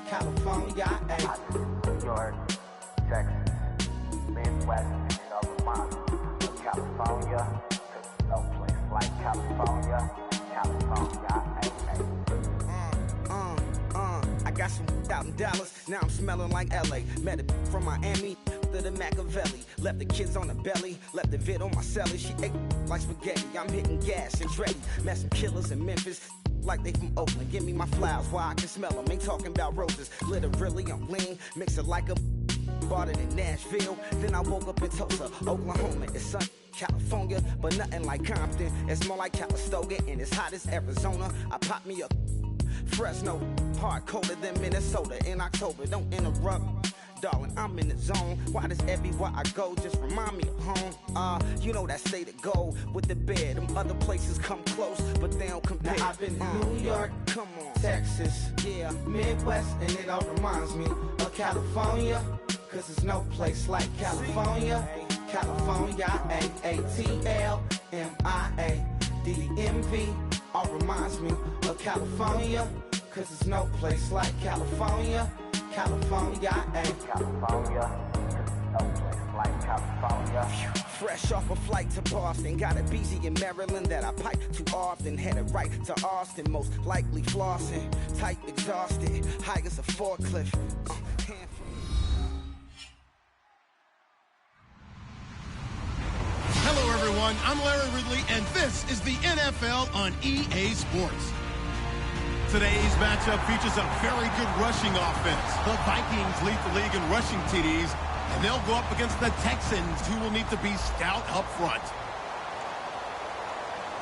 California, New York, Texas, Midwest, and other miles. California, no place like California, I got some out in Dallas, now I'm smelling like LA. Met it from Miami to the Machiavelli. Left the kids on the belly, left the vid on my celly. She ate like spaghetti, I'm hitting gas and ready. Met some killers in Memphis, like they from Oakland. Give me my flowers while I can smell them. Ain't talking about roses, literally I'm lean. Mix it like a bought it in Nashville. Then I woke up in Tulsa, Oklahoma. It's sunny, California, but nothing like Compton. It's more like Calistoga, and it's hot as Arizona. I pop me up Fresno, hard colder than Minnesota in October. Don't interrupt, darling, I'm in the zone. Why does everywhere I go just remind me of home? You know that say to go with the bed. Them other places come close, but they don't compare. Now I've been to New York, come on, Texas, yeah, Midwest, and it all reminds me of California, cause there's no place like California. California, AATLMIA-DMV, all reminds me of California, cause there's no place like California. California, California, no place like California. Fresh off a flight to Boston, got a BZ in Maryland that I pipe too often. Headed right to Austin, most likely flossing. Tight, exhausted, high as a forklift. Hello, everyone. I'm Larry Ridley, and this is the NFL on EA Sports. Today's matchup features a very good rushing offense. The Vikings lead the league in rushing TDs, and they'll go up against the Texans, who will need to be stout up front.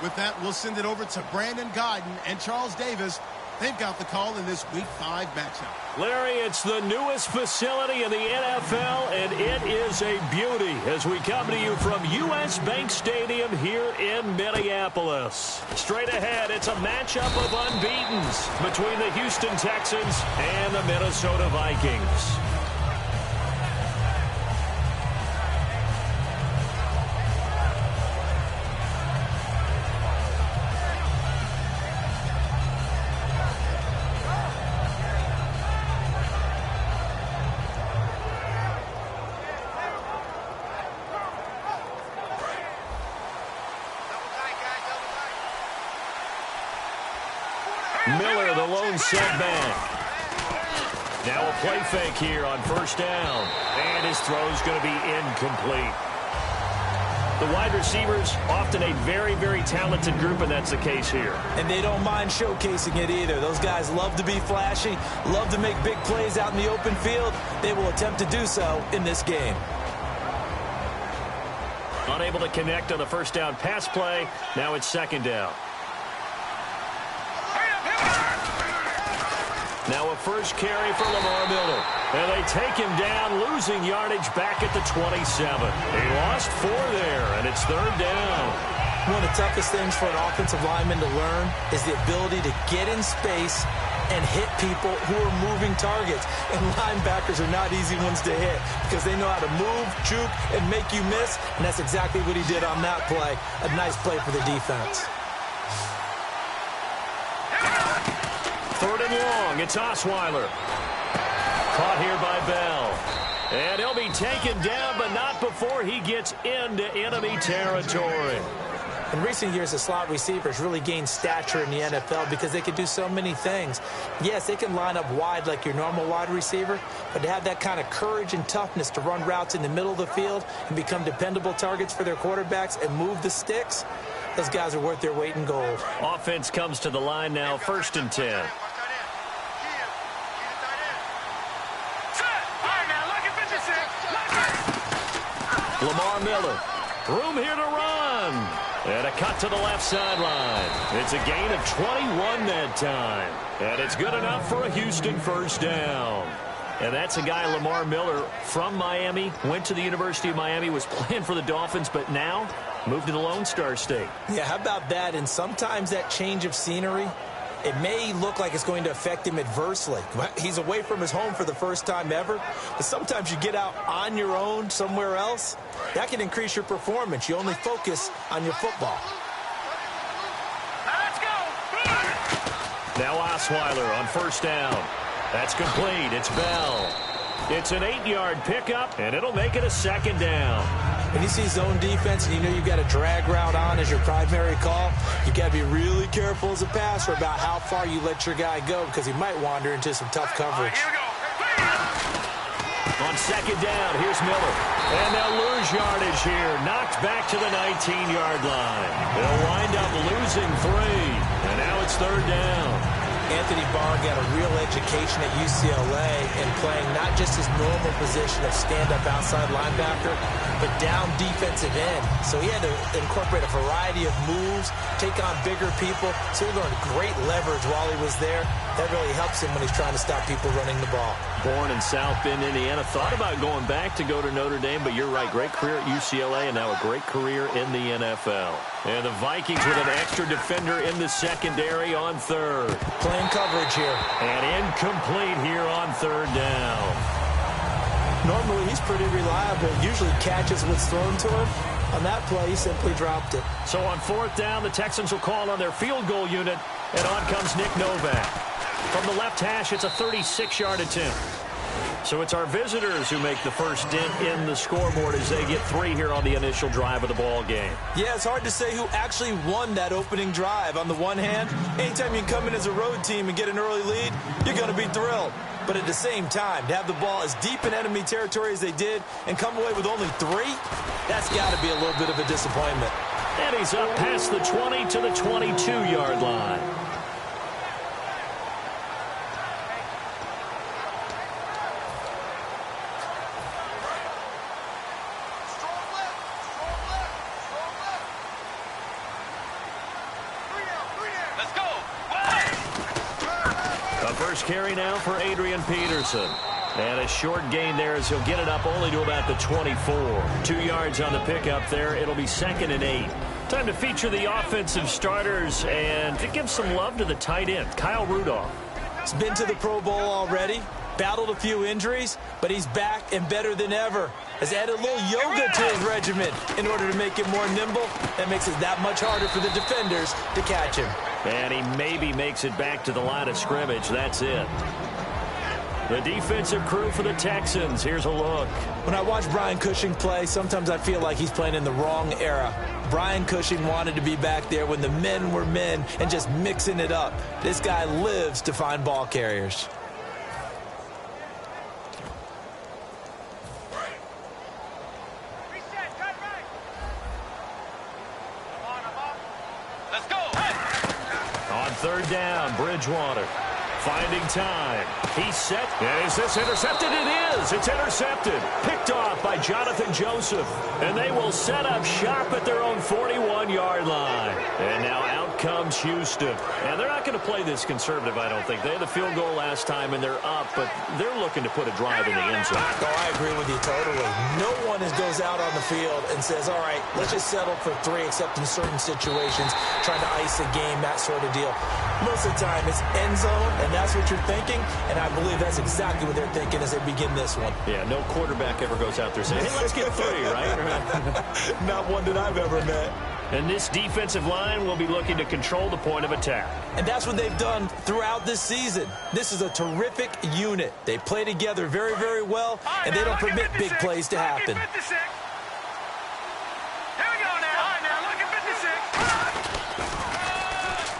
With that, we'll send it over to Brandon Godden and Charles Davis. They've got the call in this Week 5 matchup. Larry, it's the newest facility in the NFL, and it is a beauty as we come to you from U.S. Bank Stadium here in Minneapolis. Straight ahead, it's a matchup of unbeatens between the Houston Texans and the Minnesota Vikings. Miller, the lone setback. Now a play fake here on first down. And his throw's going to be incomplete. The wide receivers, often a very, very talented group, and that's the case here. And they don't mind showcasing it either. Those guys love to be flashy, love to make big plays out in the open field. They will attempt to do so in this game. Unable to connect on the first down pass play. Now it's second down. Now a first carry for Lamar Miller. And they take him down, losing yardage back at the 27. They lost 4 there, and it's third down. One of the toughest things for an offensive lineman to learn is the ability to get in space and hit people who are moving targets. And linebackers are not easy ones to hit because they know how to move, juke, and make you miss. And that's exactly what he did on that play. A nice play for the defense. Third and long, it's Osweiler. Caught here by Bell. And he'll be taken down, but not before he gets into enemy territory. In recent years, the slot receivers really gained stature in the NFL because they can do so many things. Yes, they can line up wide like your normal wide receiver, but to have that kind of courage and toughness to run routes in the middle of the field and become dependable targets for their quarterbacks and move the sticks, those guys are worth their weight in gold. Offense comes to the line now, 1st and 10. Lamar Miller, room here to run. And a cut to the left sideline. It's a gain of 21 that time. And it's good enough for a Houston first down. And that's a guy, Lamar Miller, from Miami, went to the University of Miami, was playing for the Dolphins, but now moved to the Lone Star State. Yeah, how about that? And sometimes that change of scenery, it may look like it's going to affect him adversely. He's away from his home for the first time ever. But sometimes you get out on your own somewhere else, that can increase your performance. You only focus on your football. Now Osweiler on first down. That's complete. It's Bell. It's an 8-yard pickup, and it'll make it a second down. When you see zone defense and you know you've got a drag route on as your primary call, you got to be really careful as a passer about how far you let your guy go because he might wander into some tough coverage. Here we go. On second down, here's Miller. And they'll lose yardage here. Knocked back to the 19-yard line. They'll wind up losing 3. And now it's third down. Anthony Barr got a real education at UCLA in playing not just his normal position of stand-up outside linebacker, but down defensive end. So he had to incorporate a variety of moves, take on bigger people. So he learned great leverage while he was there. That really helps him when he's trying to stop people running the ball. Born in South Bend, Indiana. Thought about going back to go to Notre Dame, but you're right. Great career at UCLA and now a great career in the NFL. And the Vikings with an extra defender in the secondary on third. Playing coverage here. And incomplete here on third down. Normally, he's pretty reliable. Usually catches what's thrown to him. On that play, he simply dropped it. So on fourth down, the Texans will call on their field goal unit, and on comes Nick Novak. From the left hash, it's a 36-yard attempt. So it's our visitors who make the first dent in the scoreboard as they get 3 here on the initial drive of the ball game. Yeah, it's hard to say who actually won that opening drive. On the one hand, anytime you can come in as a road team and get an early lead, you're going to be thrilled. But at the same time, to have the ball as deep in enemy territory as they did and come away with only 3, that's got to be a little bit of a disappointment. And he's up past the 20 to the 22-yard line. Carry now for Adrian Peterson. And a short gain there as he'll get it up only to about the 24. 2 yards on the pickup there. It'll be 2nd and 8. Time to feature the offensive starters and to give some love to the tight end, Kyle Rudolph. He's been to the Pro Bowl already, battled a few injuries, but he's back and better than ever. Has added a little yoga to his regimen in order to make it more nimble. That makes it that much harder for the defenders to catch him. And he maybe makes it back to the line of scrimmage. That's it. The defensive crew for the Texans. Here's a look. When I watch Brian Cushing play, sometimes I feel like he's playing in the wrong era. Brian Cushing wanted to be back there when the men were men and just mixing it up. This guy lives to find ball carriers. Third down, Bridgewater. Finding time. He's set. And is this intercepted? It is. It's intercepted. Picked off by Jonathan Joseph. And they will set up shop at their own 41-yard line. And now out comes Houston. And they're not going to play this conservative, I don't think. They had the field goal last time, and they're up, but they're looking to put a drive in the end zone. Oh, I agree with you totally. No one goes out on the field and says, all right, let's just settle for 3, except in certain situations, trying to ice a game, that sort of deal. Most of the time, it's end zone, and that's what you're thinking, and I believe that's exactly what they're thinking as they begin this one. Yeah, no quarterback ever goes out there saying, hey, let's get 3, right? Not one that I've ever met. And this defensive line will be looking to control the point of attack. And that's what they've done throughout this season. This is a terrific unit. They play together very, very well, and they don't permit big plays to happen.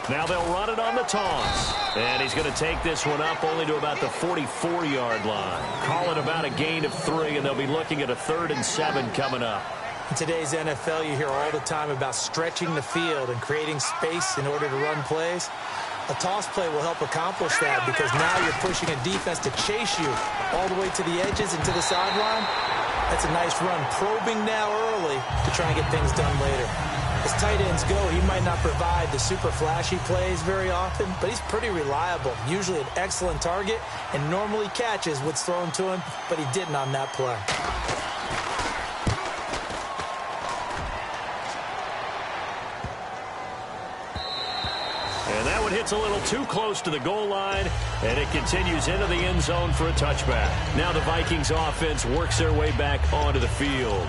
Now they'll run it on the toss. And he's going to take this one up only to about the 44-yard line. Call it about a gain of 3, and they'll be looking at a 3rd and 7 coming up. In today's NFL, you hear all the time about stretching the field and creating space in order to run plays. A toss play will help accomplish that because now you're pushing a defense to chase you all the way to the edges and to the sideline. That's a nice run, probing now early to try and get things done later. As tight ends go, he might not provide the super flashy plays very often, but he's pretty reliable, usually an excellent target, and normally catches what's thrown to him, but he didn't on that play. And that one hits a little too close to the goal line, and it continues into the end zone for a touchback. Now the Vikings offense works their way back onto the field.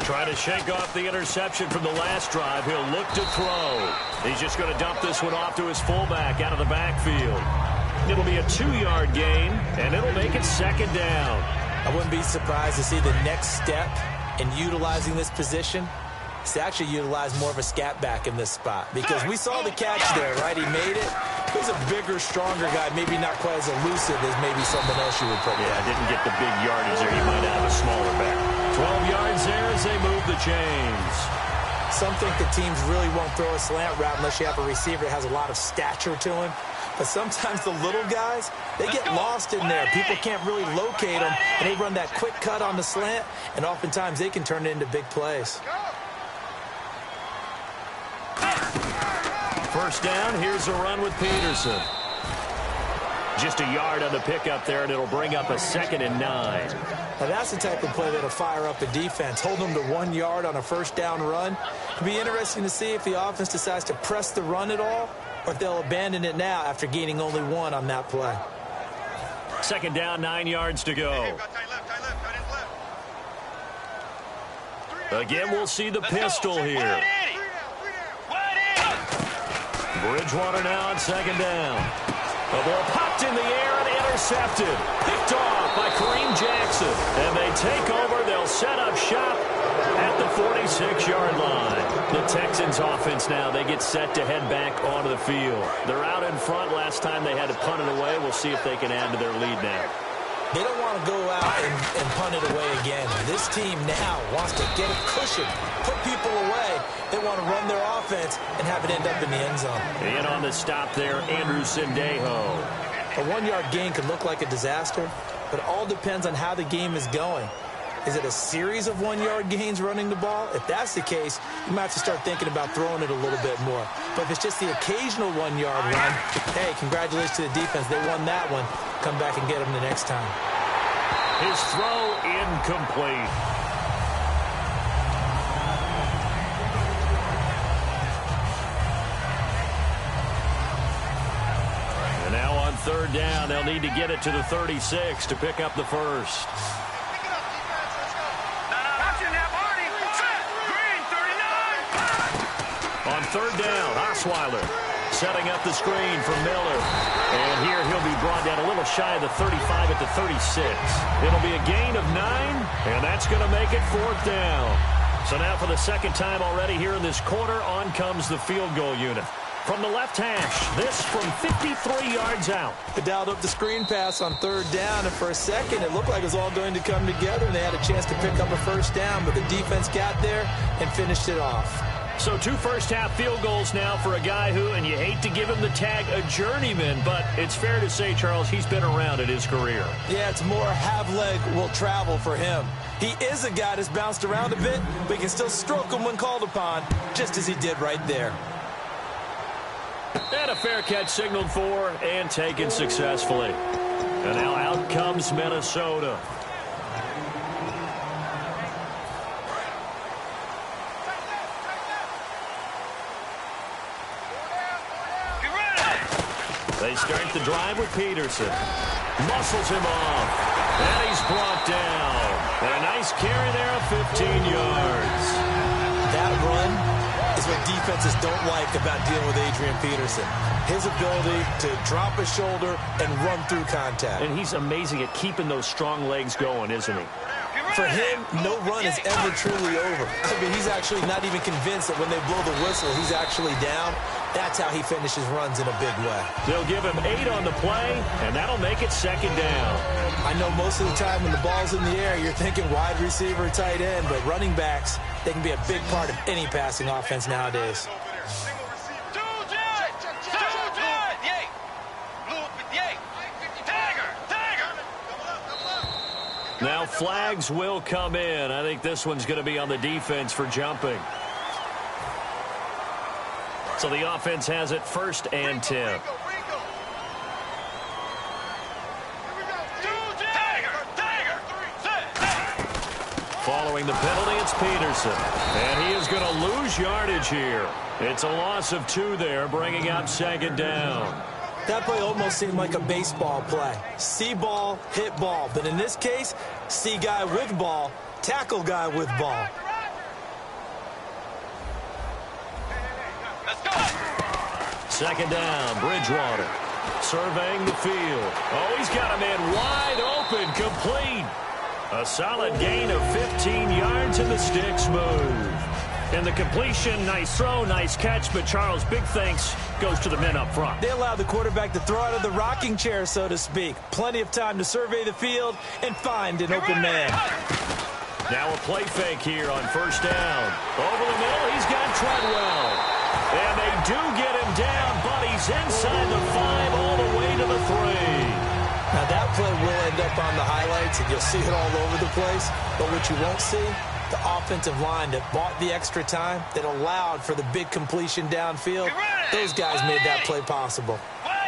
Try to shake off the interception from the last drive. He'll look to throw. He's just going to dump this one off to his fullback out of the backfield. It'll be a 2-yard gain, and it'll make it second down. I wouldn't be surprised to see the next step in utilizing this position is to actually utilize more of a scat back in this spot, because we saw the catch there, right? He made it. He's a bigger, stronger guy, maybe not quite as elusive as maybe someone else you would put there. Yeah, didn't get the big yardage there. You might have a smaller back. 12 yards there as they move the chains. Some think the teams really won't throw a slant route unless you have a receiver that has a lot of stature to him. But sometimes the little guys, they get lost in there. People can't really locate them, and they run that quick cut on the slant, and oftentimes they can turn it into big plays. First down, here's a run with Peterson. Just a yard on the pickup there, and it'll bring up a 2nd and 9. Now that's the type of play that'll fire up a defense. Hold them to 1 yard on a first down run. It'll be interesting to see if the offense decides to press the run at all, or if they'll abandon it now after gaining only 1 on that play. Second down, 9 yards to go. Again, we'll see the pistol here. Bridgewater now on second down. The ball popped in the air and intercepted. Picked off by Kareem Jackson. And they take over. They'll set up shop at the 46-yard line. The Texans offense now, they get set to head back onto the field. They're out in front. Last time they had to punt it away. We'll see if they can add to their lead now. They don't want to go out and punt it away again. This team now wants to get a cushion, put people away. They want to run their offense and have it end up in the end zone. In on the stop there, Andrew Sendejo. A 1-yard gain could look like a disaster, but it all depends on how the game is going. Is it a series of 1-yard gains running the ball? If that's the case, you might have to start thinking about throwing it a little bit more. But if it's just the occasional 1-yard run, hey, congratulations to the defense. They won that one. Come back and get them the next time. His throw incomplete. And now on third down, they'll need to get it to the 36 to pick up the first. On third down, Osweiler setting up the screen for Miller. And here he'll be brought down a little shy of the 35 at the 36. It'll be a gain of 9, and that's going to make it fourth down. So now for the second time already here in this quarter, on comes the field goal unit. From the left hash, this from 53 yards out. They dialed up the screen pass on third down, and for a second it looked like it was all going to come together, and they had a chance to pick up a first down, but the defense got there and finished it off. So 2 first-half field goals now for a guy who, and you hate to give him the tag a journeyman, but it's fair to say, Charles, he's been around in his career. Yeah, it's more have-leg will travel for him. He is a guy that's bounced around a bit, but he can still stroke him when called upon, just as he did right there. And a fair catch signaled for and taken successfully. And now out comes Minnesota. They start the drive with Peterson. Muscles him off. And he's brought down. And a nice carry there of 15 yards. That run is what defenses don't like about dealing with Adrian Peterson. His ability to drop his shoulder and run through contact. And he's amazing at keeping those strong legs going, isn't he? For him, no run is ever truly over. I mean, he's actually not even convinced that when they blow the whistle, he's actually down. That's how he finishes runs in a big way. They'll give him 8 on the play, and that'll make it second down. I know most of the time when the ball's in the air, you're thinking wide receiver, tight end, but running backs, they can be a big part of any passing offense nowadays. Now flags will come in. I think this one's going to be on the defense for jumping. So the offense has it 1st and 10. Following the penalty, it's Peterson. And he is going to lose yardage here. It's a loss of 2 there, bringing up second down. That play almost seemed like a baseball play. See ball, hit ball. But in this case, see guy with ball, tackle guy with ball. Second down, Bridgewater. Surveying the field. Oh, he's got a man wide open, complete. A solid gain of 15 yards, and the sticks move. And the completion, nice throw, nice catch, but Charles, big thanks goes to the men up front. They allowed the quarterback to throw out of the rocking chair, so to speak. Plenty of time to survey the field and find an open man. Now a play fake here on first down. Over the middle, he's got Treadwell. And they do get him down, but he's inside the 5 all the way to the 3. Now that play will end up on the highlights, and you'll see it all over the place. But what you won't see, the offensive line that bought the extra time, that allowed for the big completion downfield, those guys made that play possible.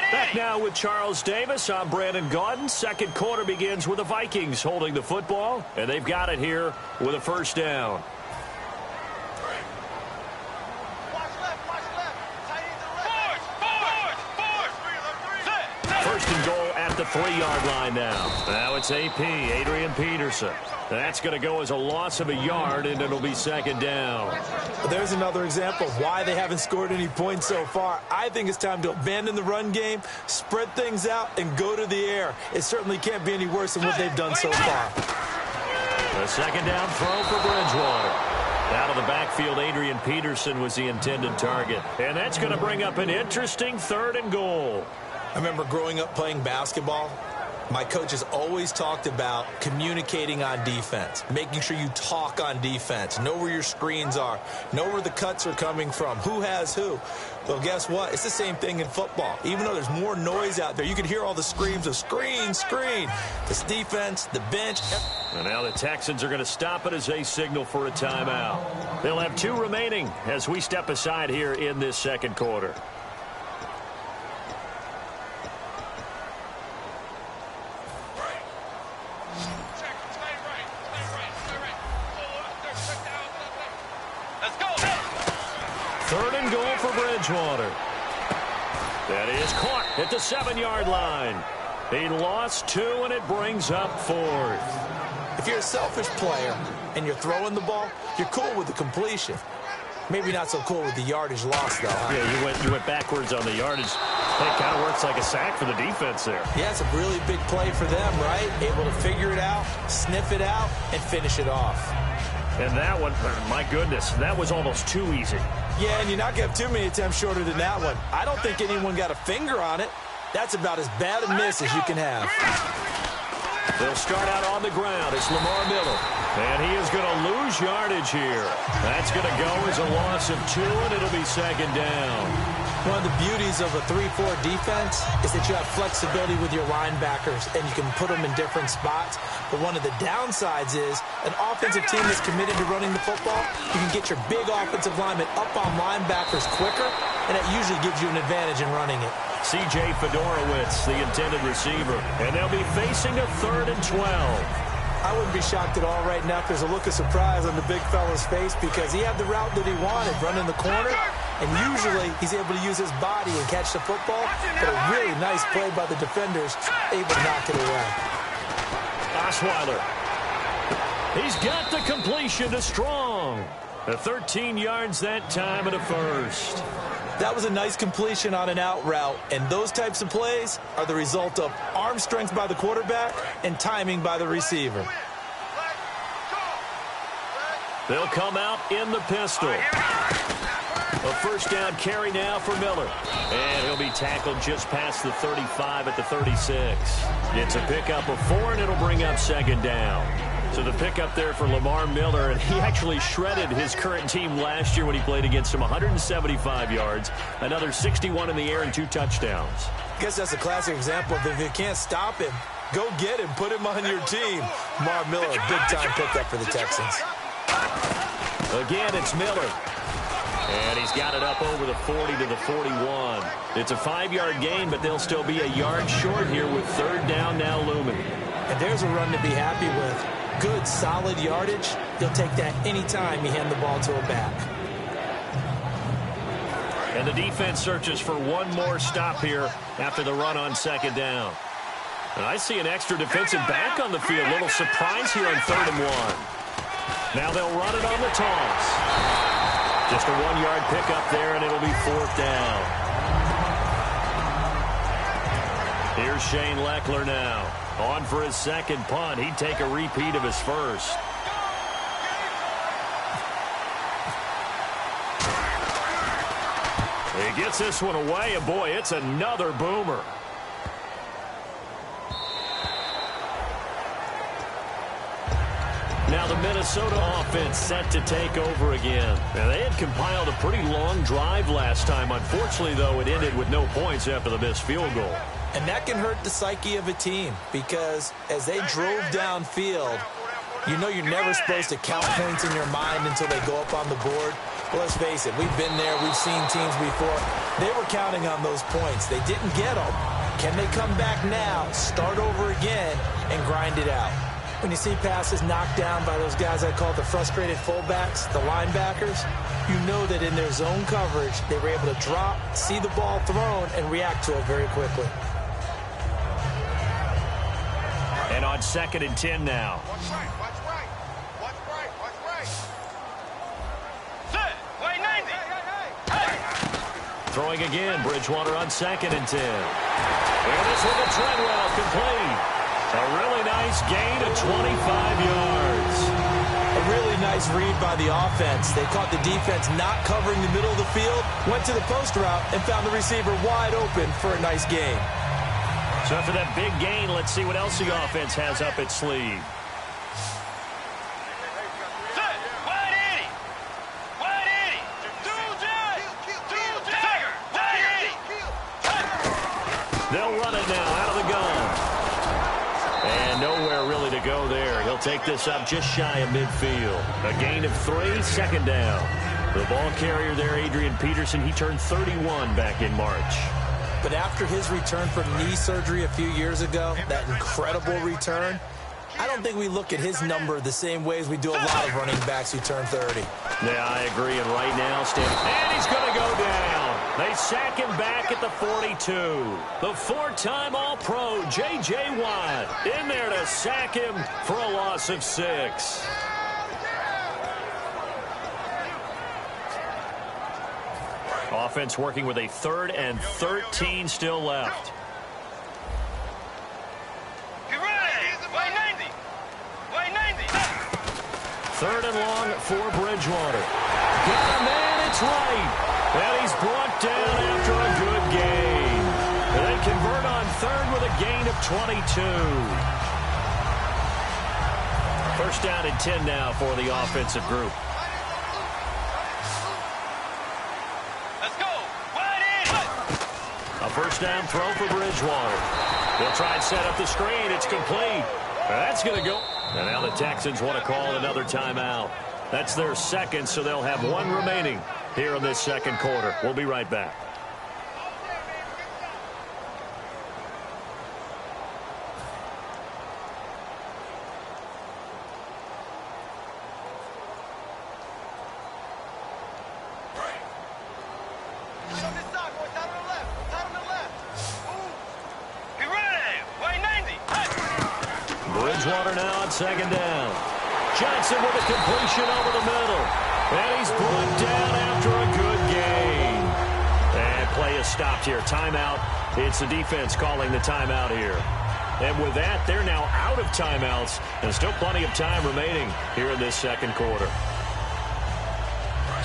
Back now with Charles Davis. I'm Brandon Gaudin. Second quarter begins with the Vikings holding the football, and they've got it here with a first down. First and goal at the 3-yard line now. Now it's AP, Adrian Peterson. That's going to go as a loss of a yard, and it'll be second down. Well, there's another example of why they haven't scored any points so far. I think it's time to abandon the run game, spread things out, and go to the air. It certainly can't be any worse than what they've done so far. A second down throw for Bridgewater. Out of the backfield, Adrian Peterson was the intended target. And that's going to bring up an interesting third and goal. I remember growing up playing basketball. My coaches always talked about communicating on defense, making sure you talk on defense, know where your screens are, know where the cuts are coming from, who has who. Well, guess what? It's the same thing in football. Even though there's more noise out there, you can hear all the screams of screen, screen. This defense, the bench. And now the Texans are going to stop it as they signal for a timeout. They'll have 2 remaining as we step aside here in this second quarter. Third and goal for Bridgewater. That is caught at the 7-yard line. He lost 2, and it brings up 4th. If you're a selfish player and you're throwing the ball, you're cool with the completion. Maybe not so cool with the yardage loss, though. Huh? Yeah, you went backwards on the yardage. That kind of works like a sack for the defense there. Yeah, it's a really big play for them, right? Able to figure it out, sniff it out, and finish it off. And that one, my goodness, that was almost too easy. Yeah, and you're not going to have too many attempts shorter than that one. I don't think anyone got a finger on it. That's about as bad a miss as you can have. They'll start out on the ground. It's Lamar Miller. And he is going to lose yardage here. That's going to go as a loss of 2, and it'll be second down. One of the beauties of a 3-4 defense is that you have flexibility with your linebackers, and you can put them in different spots. But one of the downsides is an offensive team that's committed to running the football, you can get your big offensive linemen up on linebackers quicker, and that usually gives you an advantage in running it. C.J. Fedorowicz, the intended receiver, and they'll be facing a 3rd and 12. I wouldn't be shocked at all right now if there's a look of surprise on the big fella's face because he had the route that he wanted, running the corner, and usually he's able to use his body and catch the football, but a really nice play by the defenders, able to knock it away. Osweiler. He's got the completion to Strong. 13 yards that time and a first. That was a nice completion on an out route, and those types of plays are the result of arm strength by the quarterback and timing by the receiver. They'll come out in the pistol. A first down carry now for Miller. And he'll be tackled just past the 35 at the 36. It's a pickup of 4, and it'll bring up second down. So the pickup there for Lamar Miller, and he actually shredded his current team last year when he played against him. 175 yards, another 61 in the air, and 2 touchdowns. I guess that's a classic example of if you can't stop him, go get him, put him on your team. Lamar Miller, a big-time pickup for the Texans. Again, it's Miller. And he's got it up over the 40 to the 41. It's a 5-yard gain, but they'll still be a yard short here with third down now looming. And there's a run to be happy with. Good, solid yardage. He'll take that anytime you hand the ball to a back. And the defense searches for one more stop here after the run on second down. And I see an extra defensive back on the field. Little surprise here on 3rd and 1. Now they'll run it on the toss. Just a 1-yard pickup there, and it'll be 4th down. Here's Shane Leckler now. On for his second punt. He'd take a repeat of his first. He gets this one away, and boy, it's another boomer. Now the Minnesota offense set to take over again. Now they had compiled a pretty long drive last time. Unfortunately, though, it ended with no points after the missed field goal. And that can hurt the psyche of a team because as they drove downfield, you know you're never supposed to count points in your mind until they go up on the board. Well, let's face it, we've been there. We've seen teams before. They were counting on those points. They didn't get them. Can they come back now, start over again, and grind it out? When you see passes knocked down by those guys I call the frustrated fullbacks, the linebackers, you know that in their zone coverage, they were able to drop, see the ball thrown, and react to it very quickly. And on 2nd and 10 now. Watch right, watch right. Watch right, watch right. Set, play 90. Hey. Throwing again, Bridgewater on 2nd and 10. And this one to Treadwell, complete. A really nice gain of 25 yards. A really nice read by the offense. They caught the defense not covering the middle of the field, went to the post route, and found the receiver wide open for a nice gain. So after that big gain, let's see what else the offense has up its sleeve. Set, wide 80. Wide 80. Tiger, wide 80. They'll run it now out of the gun. And nowhere really to go there. He'll take this up just shy of midfield. A gain of 3, 2nd down. The ball carrier there, Adrian Peterson, he turned 31 back in March. But after his return from knee surgery a few years ago, that incredible return, I don't think we look at his number the same way as we do a lot of running backs who turn 30. Yeah, I agree. And right now, and he's going to go down. They sack him back at the 42. The 4-time All-Pro, J.J. Watt, in there to sack him for a loss of 6. Offense working with a 3rd and 13 still left. Get ready. Wide 90. Wide 90. 3rd and long for Bridgewater. Got a man, it's right. And he's brought down after a good gain. And they convert on 3rd with a gain of 22. 1st down and 10 now for the offensive group. Let's go. Wide 80. A 1st down throw for Bridgewater. They'll try and set up the screen. It's complete. That's going to go. And now the Texans want to call another timeout. That's their 2nd, so they'll have 1 remaining here in this 2nd quarter. We'll be right back. Get ready. Wide 90. Bridgewater now on 2nd down. Johnson with a completion over the middle. And he's brought down after a good gain. And play is stopped here. Timeout. It's the defense calling the timeout here. And with that, they're now out of timeouts. And still plenty of time remaining here in this 2nd quarter.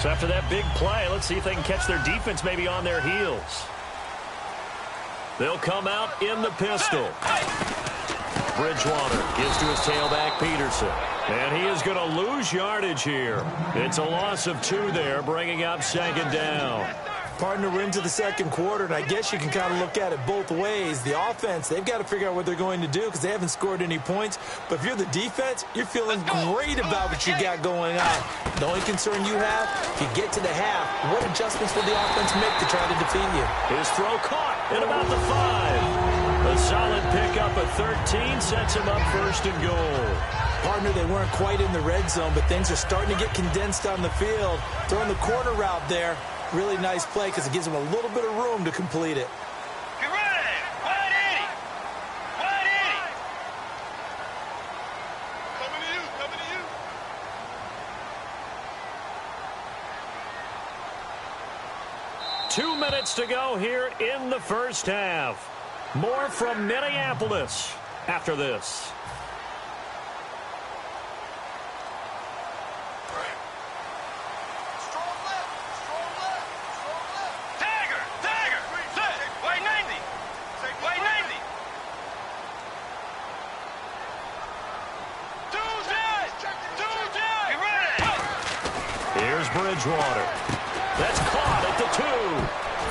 So after that big play, let's see if they can catch their defense maybe on their heels. They'll come out in the pistol. Bridgewater gives to his tailback, Peterson. And he is going to lose yardage here. It's a loss of 2 there, bringing up 2nd down. Partner, we're into the 2nd quarter, and I guess you can kind of look at it both ways. The offense, they've got to figure out what they're going to do because they haven't scored any points. But if you're the defense, you're feeling great about what you got going on. The only concern you have, if you get to the half, what adjustments will the offense make to try to defeat you? His throw caught at about the 5. A solid pickup of 13 sets him up 1st and goal. Partner, they weren't quite in the red zone, but things are starting to get condensed on the field. Throwing the corner route there, really nice play because it gives them a little bit of room to complete it. Get ready. Wide 80. Wide 80. Coming to you. Coming to you. 2 minutes to go here in the first half. More from Minneapolis after this. Here's Bridgewater. That's caught at the 2.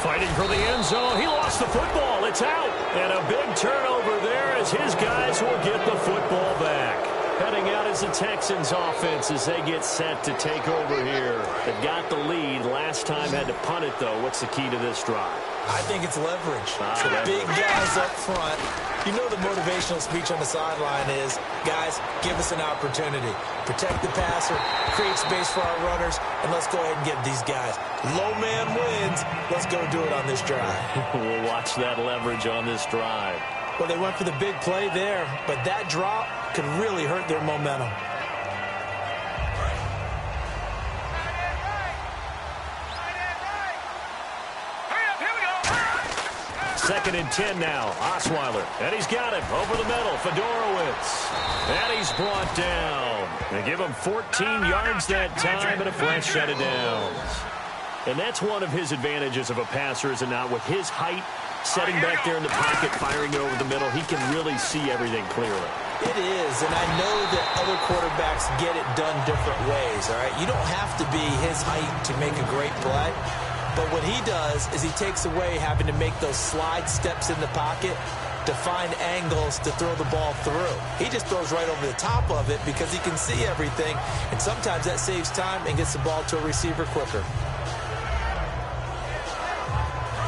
Fighting for the end zone. He lost the football. It's out. And a big turnover there as his guys will get the football back. Heading out is the Texans offense as they get set to take over here. They've got the lead. Last time had to punt it, though. What's the key to this drive? I think it's leverage. The big guys up front. You know the motivational speech on the sideline is, guys, give us an opportunity. Protect the passer, create space for our runners, and let's go ahead and get these guys. Low man wins. Let's go do it on this drive. We'll watch that leverage on this drive. Well, they went for the big play there, but that drop could really hurt their momentum. Second and 10 now. Osweiler. And he's got him over the middle. Fedorowicz. And he's brought down. They give him 14 yards that time and a fresh set of downs. And that's one of his advantages of a passer, is it not? With his height, setting back there in the pocket, firing it over the middle, he can really see everything clearly. It is, and I know that other quarterbacks get it done different ways, all right? You don't have to be his height to make a great play. But what he does is he takes away having to make those slide steps in the pocket to find angles to throw the ball through. He just throws right over the top of it because he can see everything, and sometimes that saves time and gets the ball to a receiver quicker.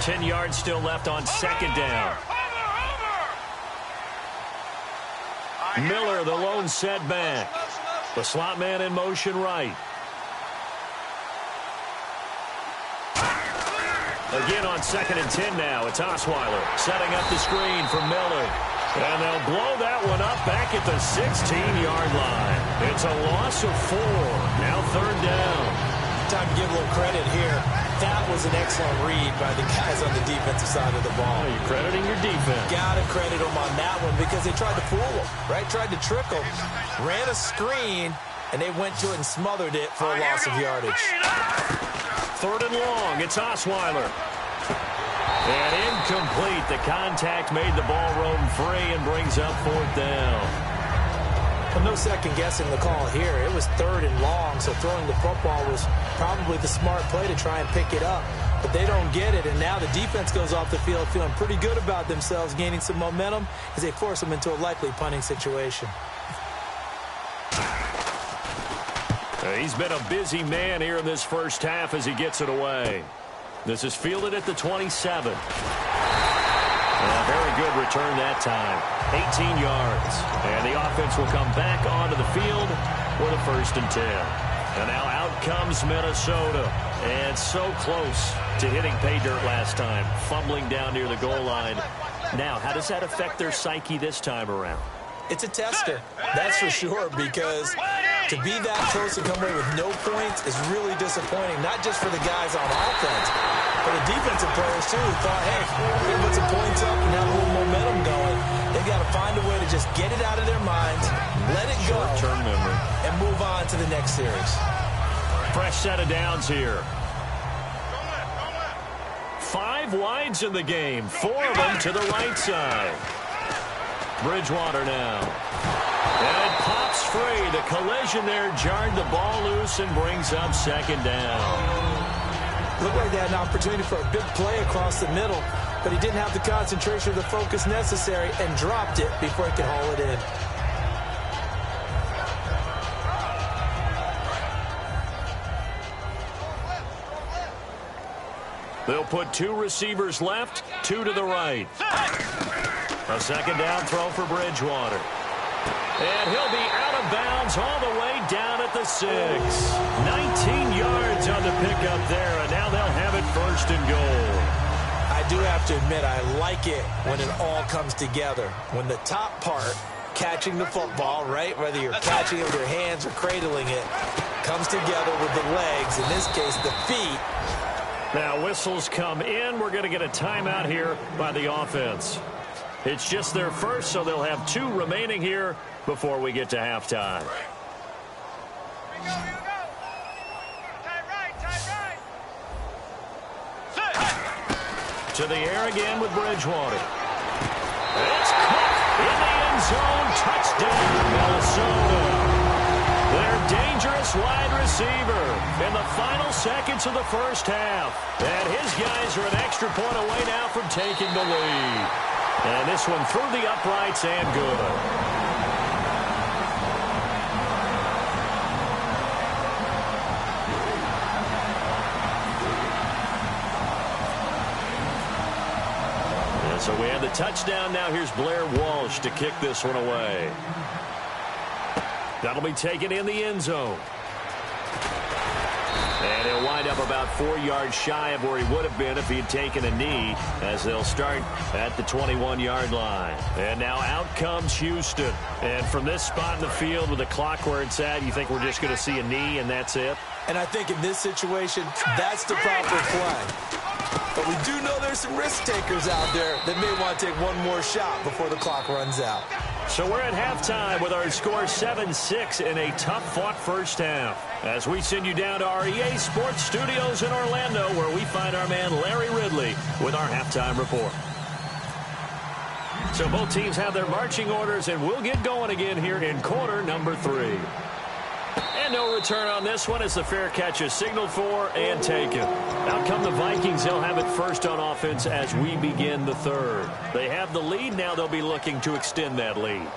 10 yards still left on second down. Miller, the lone setback. The slot man in motion right. Again on second and 10 now. It's Osweiler setting up the screen for Miller. And they'll blow that one up back at the 16-yard line. It's a loss of 4. Now third down. Time to give a little credit here. That was an excellent read by the guys on the defensive side of the ball. Oh, you're crediting your defense. Got to credit them on that one because they tried to fool them, right? Tried to trick them. Ran a screen, and they went to it and smothered it for a loss of yardage. Third and long. It's Osweiler. And incomplete. The contact made the ball roam free and brings up fourth down. Well, no second guessing the call here. It was third and long, so throwing the football was probably the smart play to try and pick it up. But they don't get it, and now the defense goes off the field feeling pretty good about themselves, gaining some momentum as they force them into a likely punting situation. He's been a busy man here in this first half as he gets it away. This is fielded at the 27. A very good return that time. 18 yards. And the offense will come back onto the field with a first and 10. And now out comes Minnesota. And so close to hitting pay dirt last time. Fumbling down near the goal line. Now, how does that affect their psyche this time around? It's a tester, that's for sure, because to be that close and come away with no points is really disappointing, not just for the guys on offense, but the defensive players, too, who thought, hey, we put some points up and have a little momentum going. They've got to find a way to just get it out of their minds, let it go, short-term memory, and move on to the next series. Fresh set of downs here. 5 wides in the game, 4 of them to the right side. Bridgewater now. And it pops free. The collision there jarred the ball loose and brings up second down. Looked like they had an opportunity for a big play across the middle, but he didn't have the concentration or the focus necessary and dropped it before he could haul it in. They'll put 2 receivers left, 2 to the right. A second down throw for Bridgewater. And he'll be out of bounds all the way down at the 6. 19 yards on the pickup there, and now they'll have it first and goal. I do have to admit, I like it when it all comes together. When the top part, catching the football, right, whether you're catching it with your hands or cradling it, comes together with the legs, in this case the feet, Now whistles come in. We're going to get a timeout here by the offense. It's just their first, so they'll have 2 remaining here before we get to halftime. Here we go. Tight right. To the air again with Bridgewater. It's caught in the end zone. Touchdown, Minnesota. Their dangerous wide receiver in the final seconds of the first half. And his guys are an extra point away now from taking the lead. And this one through the uprights and good. And so we have the touchdown. Now here's Blair Walsh to kick this one away. That'll be taken in the end zone. And he'll wind up about 4 yards shy of where he would have been if he had taken a knee, as they'll start at the 21-yard line. And now out comes Houston. And from this spot in the field with the clock where it's at, you think we're just going to see a knee and that's it? And I think in this situation, that's the proper play. But we do know there's some risk takers out there that may want to take one more shot before the clock runs out. So we're at halftime with our score 7-6 in a tough-fought first half. As we send you down to our EA Sports Studios in Orlando, where we find our man Larry Ridley with our halftime report. So both teams have their marching orders, and we'll get going again here in quarter number 3. And no return on this one as the fair catch is signaled for and taken. Out come the Vikings. They'll have it first on offense as we begin the third. They have the lead. Now they'll be looking to extend that lead.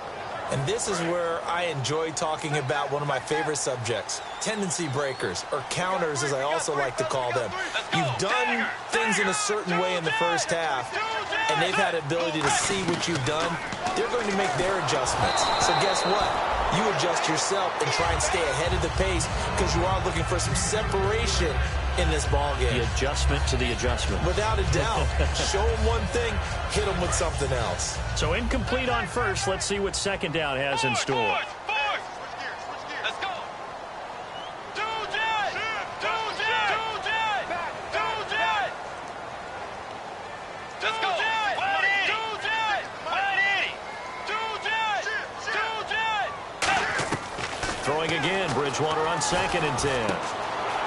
And this is where I enjoy talking about one of my favorite subjects, tendency breakers, or counters as I also like to call them. You've done things in a certain way in the first half, and they've had the ability to see what you've done. They're going to make their adjustments. So guess what? You adjust yourself and try and stay ahead of the pace because you are looking for some separation in this ball game. The adjustment to the adjustment. Without a doubt. Show them one thing, hit them with something else. So incomplete on first. Let's see what second down has in store. Let's go. Do jet. Let's go. Throwing again, Bridgewater on 2nd and 10.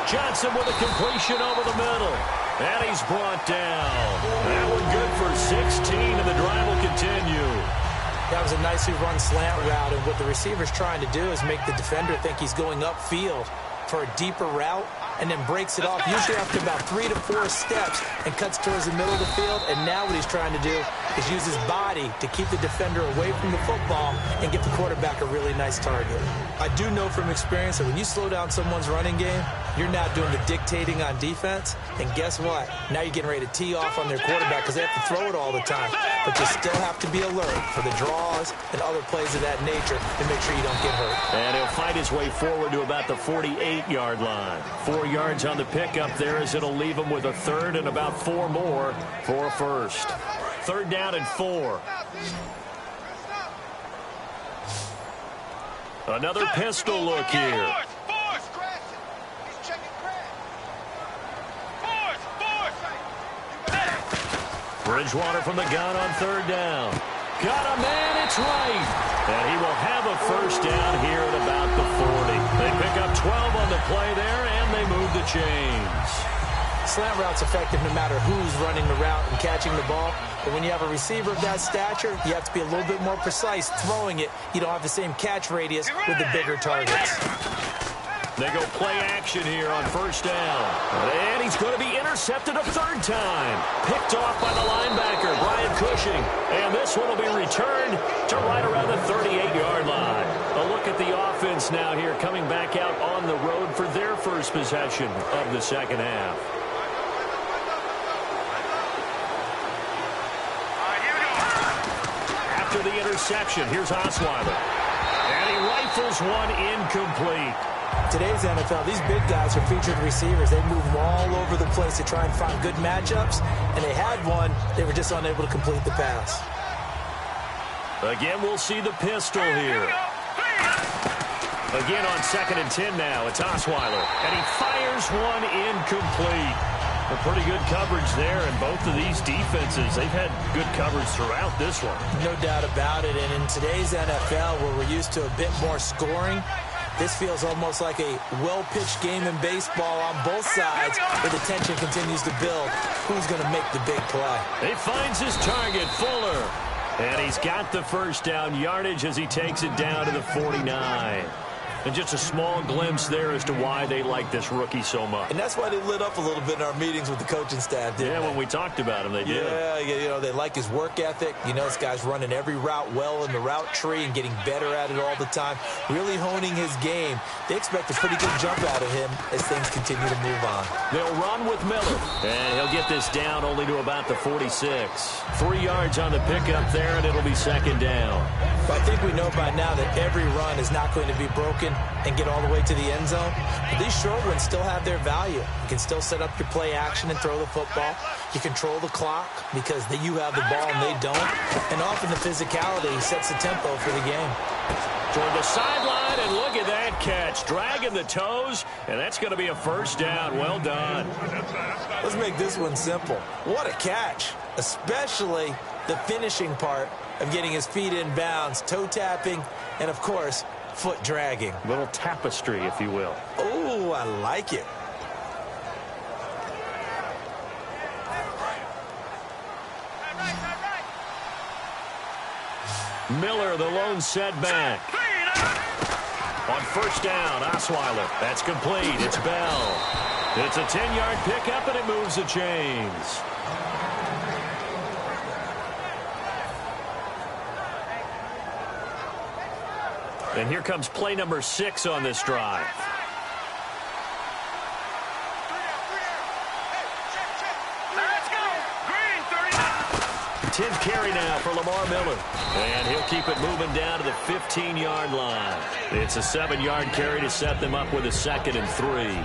Johnson with a completion over the middle. And he's brought down. That one good for 16, and the drive will continue. That was a nicely run slant route, and what the receiver's trying to do is make the defender think he's going upfield for a deeper route, and then breaks it off, usually after about 3 to 4 steps, and cuts towards the middle of the field. And now what he's trying to do is use his body to keep the defender away from the football and get the quarterback a really nice target. I do know from experience that when you slow down someone's running game, you're now doing the dictating on defense, and guess what? Now you're getting ready to tee off on their quarterback because they have to throw it all the time. But you still have to be alert for the draws and other plays of that nature to make sure you don't get hurt. And he'll fight his way forward to about the 48-yard line. 4 yards on the pickup there as it'll leave him with a third and about 4 more for a first. 3rd down and 4. Another pistol look here. Bridgewater from the gun on 3rd down. Got a man, it's right. And he will have a first down here at about the 40. They pick up 12 on the play there, and they move the chains. Slant route's effective no matter who's running the route and catching the ball. But when you have a receiver of that stature, you have to be a little bit more precise throwing it. You don't have the same catch radius with the bigger targets. They go play action here on 1st down. And he's going to be intercepted a 3rd time. Picked off by the linebacker, Brian Cushing. And this one will be returned to right around the 38-yard line. A look at the offense now here, coming back out on the road for their first possession of the second half. After the interception, here's Osweiler. And he rifles one incomplete. Today's NFL, these big guys are featured receivers. They move all over the place to try and find good matchups, and they had one. They were just unable to complete the pass. Again, we'll see the pistol here. Again on 2nd and 10 now. It's Osweiler, and he fires one incomplete. A pretty good coverage there, and both of these defenses, they've had good coverage throughout this one. No doubt about it, and in today's NFL, where we're used to a bit more scoring, this feels almost like a well-pitched game in baseball on both sides, where the tension continues to build. Who's going to make the big play? He finds his target, Fuller, and he's got the first down yardage as he takes it down to the 49. And just a small glimpse there as to why they like this rookie so much. And that's why they lit up a little bit in our meetings with the coaching staff, didn't they? When we talked about him, they did. Yeah, you know, they like his work ethic. You know, this guy's running every route well in the route tree and getting better at it all the time, really honing his game. They expect a pretty good jump out of him as things continue to move on. They'll run with Miller, and he'll get this down only to about the 46. 3 yards on the pickup there, and it'll be second down. But I think we know by now that every run is not going to be broken and get all the way to the end zone. But these short ones still have their value. You can still set up your play action and throw the football. You control the clock because you have the ball and they don't. And often the physicality sets the tempo for the game. Toward the sideline, and look at that catch. Dragging the toes, and that's going to be a first down. Well done. Let's make this one simple. What a catch, especially the finishing part of getting his feet in bounds, toe tapping, and, of course, foot dragging. Little tapestry, if you will. Oh, I like it. Miller, the lone setback. On first down, Osweiler. That's complete. It's Bell. It's a 10-yard pickup, and it moves the chains. And here comes play number 6 on this drive. Let's go. Green 39. 10th carry now for Lamar Miller. And he'll keep it moving down to the 15-yard line. It's a 7-yard carry to set them up with a 2nd and 3.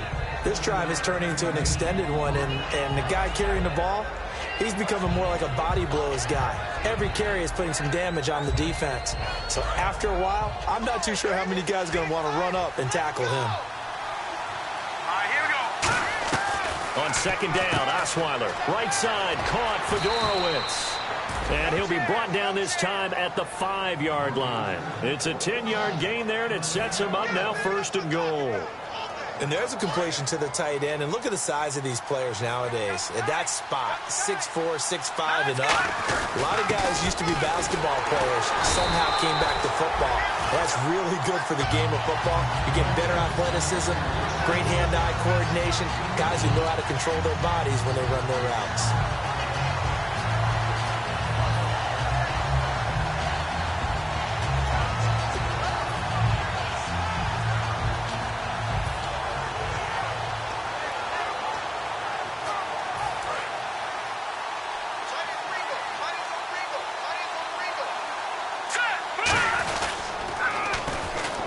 This drive is turning into an extended one, and the guy carrying the ball, he's becoming more like a body blows guy. Every carry is putting some damage on the defense. So after a while, I'm not too sure how many guys are going to want to run up and tackle him. All right, here we go. On second down, Osweiler, right side, caught Fedorowicz. And he'll be brought down this time at the 5-yard line. It's a 10-yard gain there, and it sets him up now 1st and goal. And there's a completion to the tight end. And look at the size of these players nowadays. At that spot, 6'4", 6'5", and up. A lot of guys used to be basketball players, somehow came back to football. That's really good for the game of football. You get better athleticism, great hand-eye coordination, guys who know how to control their bodies when they run their routes.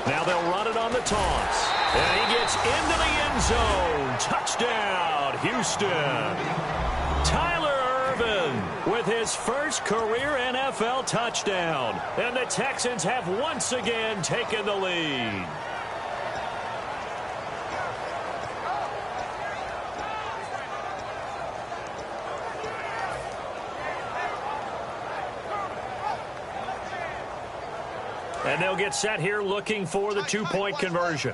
Now they'll run it on the toss. And he gets into the end zone. Touchdown, Houston. Tyler Ervin with his first career NFL touchdown. And the Texans have once again taken the lead. And they'll get set here looking for the 2-point conversion.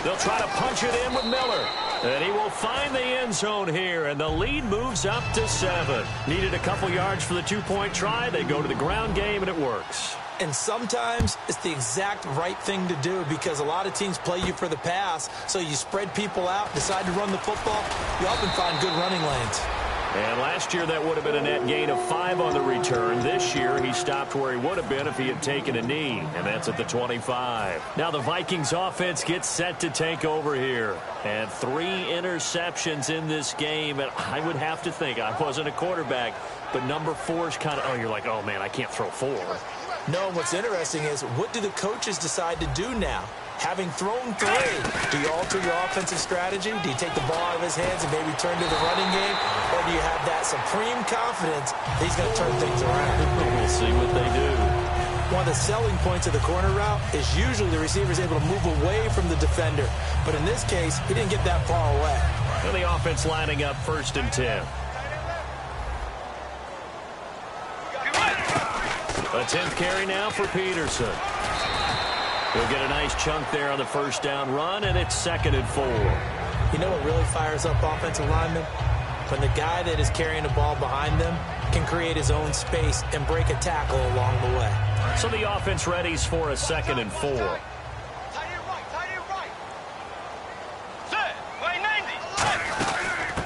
They'll try to punch it in with Miller. And he will find the end zone here, and the lead moves up to 7. Needed a couple yards for the 2-point try. They go to the ground game, and it works. And sometimes it's the exact right thing to do because a lot of teams play you for the pass, so you spread people out, decide to run the football. You often find good running lanes. And last year that would have been a net gain of 5 on the return. This year he stopped where he would have been if he had taken a knee, and that's at the 25. Now the Vikings offense gets set to take over here. And 3 interceptions in this game, and I would have to think, I wasn't a quarterback, but number 4 is kind of, oh, you're like, oh man, I can't throw 4. No, what's interesting is what do the coaches decide to do now? Having thrown 3, do you alter your offensive strategy? Do you take the ball out of his hands and maybe turn to the running game? Or do you have that supreme confidence that he's going to turn things around? We'll see what they the selling points of the corner route is usually the receiver is able to move away from the defender. But in this case, he didn't get that far away. And the offense lining up 1st and 10. A 10th carry now for Peterson. He'll get a nice chunk there on the 1st down run, and it's 2nd and 4. You know what really fires up offensive linemen? When the guy that is carrying the ball behind them can create his own space and break a tackle along the way. So the offense readies for a 2nd and 4.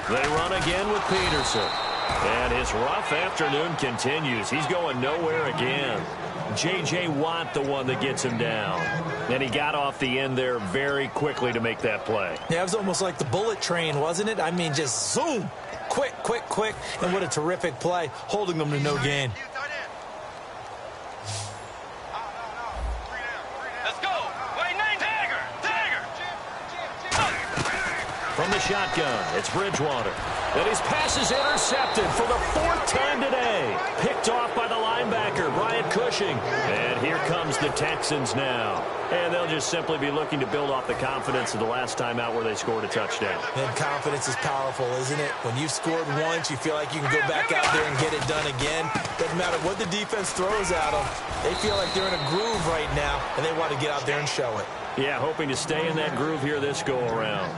They run again with Peterson. And his rough afternoon continues. He's going nowhere again. J.J. Watt, the one that gets him down. And he got off the end there very quickly to make that play. Yeah, it was almost like the bullet train, wasn't it? I mean, just zoom. Quick, quick, quick. And what a terrific play, holding them to no gain. Let's go. Wait, nine. Dagger. From the shotgun, it's Bridgewater. And his pass is intercepted for the 4th time today. Picked off by the linebacker, Brian Cushing. And here comes the Texans now. And they'll just simply be looking to build off the confidence of the last time out where they scored a touchdown. And confidence is powerful, isn't it? When you've scored once, you feel like you can go back out there and get it done again. Doesn't matter what the defense throws at them. They feel like they're in a groove right now, and they want to get out there and show it. Yeah, hoping to stay in that groove here this go-around.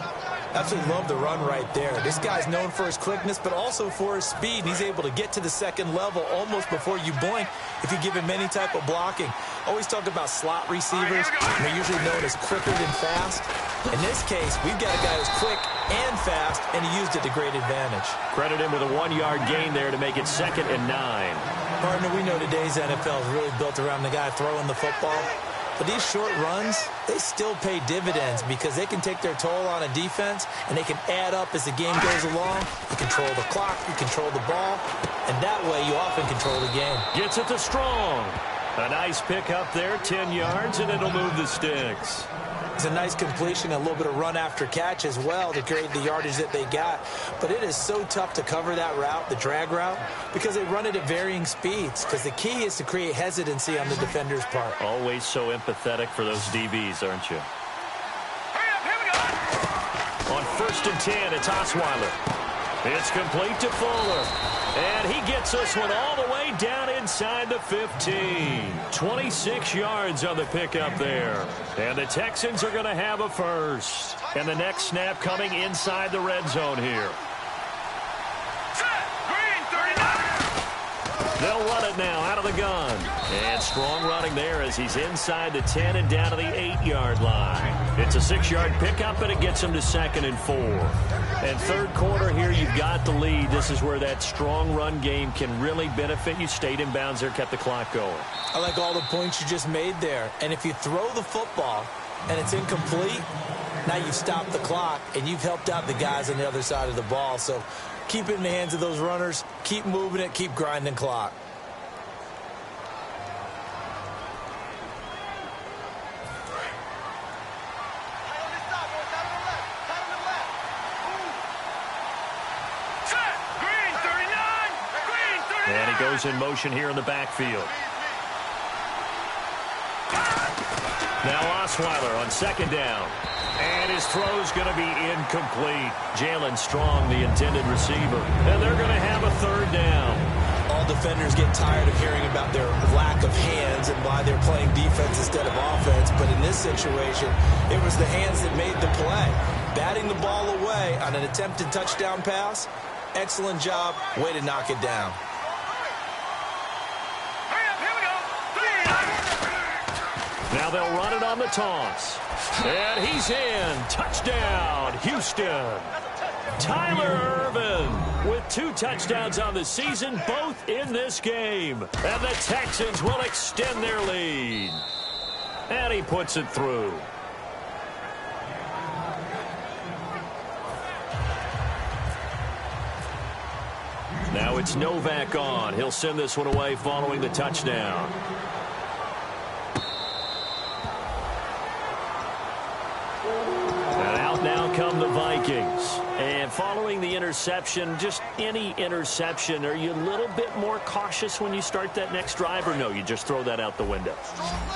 Absolutely love the run right there. This guy's known for his quickness, but also for his speed. And he's able to get to the 2nd level almost before you blink if you give him any type of blocking. Always talk about slot receivers. They're usually known as quicker than fast. In this case, we've got a guy who's quick and fast, and he used it to great advantage. Credit him with a 1-yard gain there to make it 2nd and 9. Partner, we know today's NFL is really built around the guy throwing the football. But these short runs, they still pay dividends because they can take their toll on a defense, and they can add up as the game goes along. You control the clock, you control the ball, and that way you often control the game. Gets it to Strong. A nice pick up there, 10 yards, and it'll move the sticks. It's a nice completion, a little bit of run after catch as well to create the yardage that they got. But it is so tough to cover that route, the drag route, because they run it at varying speeds. Because the key is to create hesitancy on the defender's part. Always so empathetic for those DBs, aren't you? Hurry up, here we go. On 1st and 10, it's Osweiler. It's complete to Fuller. And he gets this one all the way down inside the 15. 26 yards on the pickup there. And the Texans are going to have a first. And the next snap coming inside the red zone here. Set. Green, 39. They'll run it now out of the gun. And Strong running there as he's inside the 10 and down to the 8-yard line. It's a 6-yard pickup, and it gets him to 2nd and 4. And 3rd quarter here, you've got the lead. This is where that strong run game can really benefit you. Stayed in bounds there, kept the clock going. I like all the points you just made there. And if you throw the football and it's incomplete, now you've stopped the clock, and you've helped out the guys on the other side of the ball. So keep it in the hands of those runners. Keep moving it. Keep grinding clock. And he goes in motion here in the backfield. Now Osweiler on 2nd down. And his throw's going to be incomplete. Jalen Strong, the intended receiver. And they're going to have a 3rd down. All defenders get tired of hearing about their lack of hands and why they're playing defense instead of offense. But in this situation, it was the hands that made the play. Batting the ball away on an attempted touchdown pass. Excellent job. Way to knock it down. Now they'll run it on the toss. And he's in. Touchdown, Houston. Tyler Ervin with 2 touchdowns on the season, both in this game. And the Texans will extend their lead. And he puts it through. Now it's Novak on. He'll send this one away following the touchdown. And out now come the Vikings. And following the interception, just any interception, are you a little bit more cautious when you start that next drive, or no, you just throw that out the window?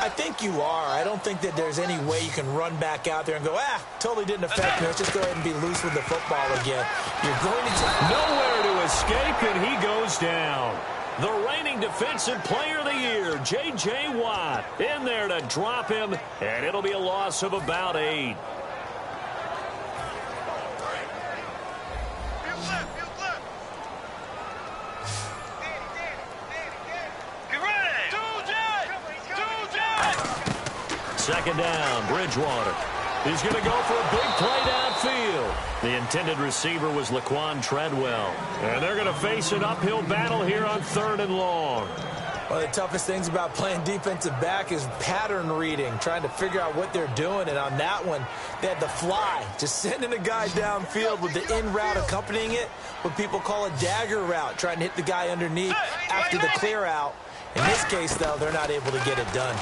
I think you are. I don't think that there's any way you can run back out there and go, totally didn't affect me. Let's just go ahead and be loose with the football again. You're going to nowhere to escape, and he goes down. The reigning defensive player of the year, J.J. Watt, in there to drop him, and it'll be a loss of about 8. Second down, Bridgewater. He's going to go for a big play downfield. The intended receiver was Laquan Treadwell. And they're going to face an uphill battle here on 3rd and long. One of the toughest things about playing defensive back is pattern reading, trying to figure out what they're doing. And on that one, they had the fly, just sending a guy downfield with the in route accompanying it, what people call a dagger route, trying to hit the guy underneath after the clear out. In this case, though, they're not able to get it done.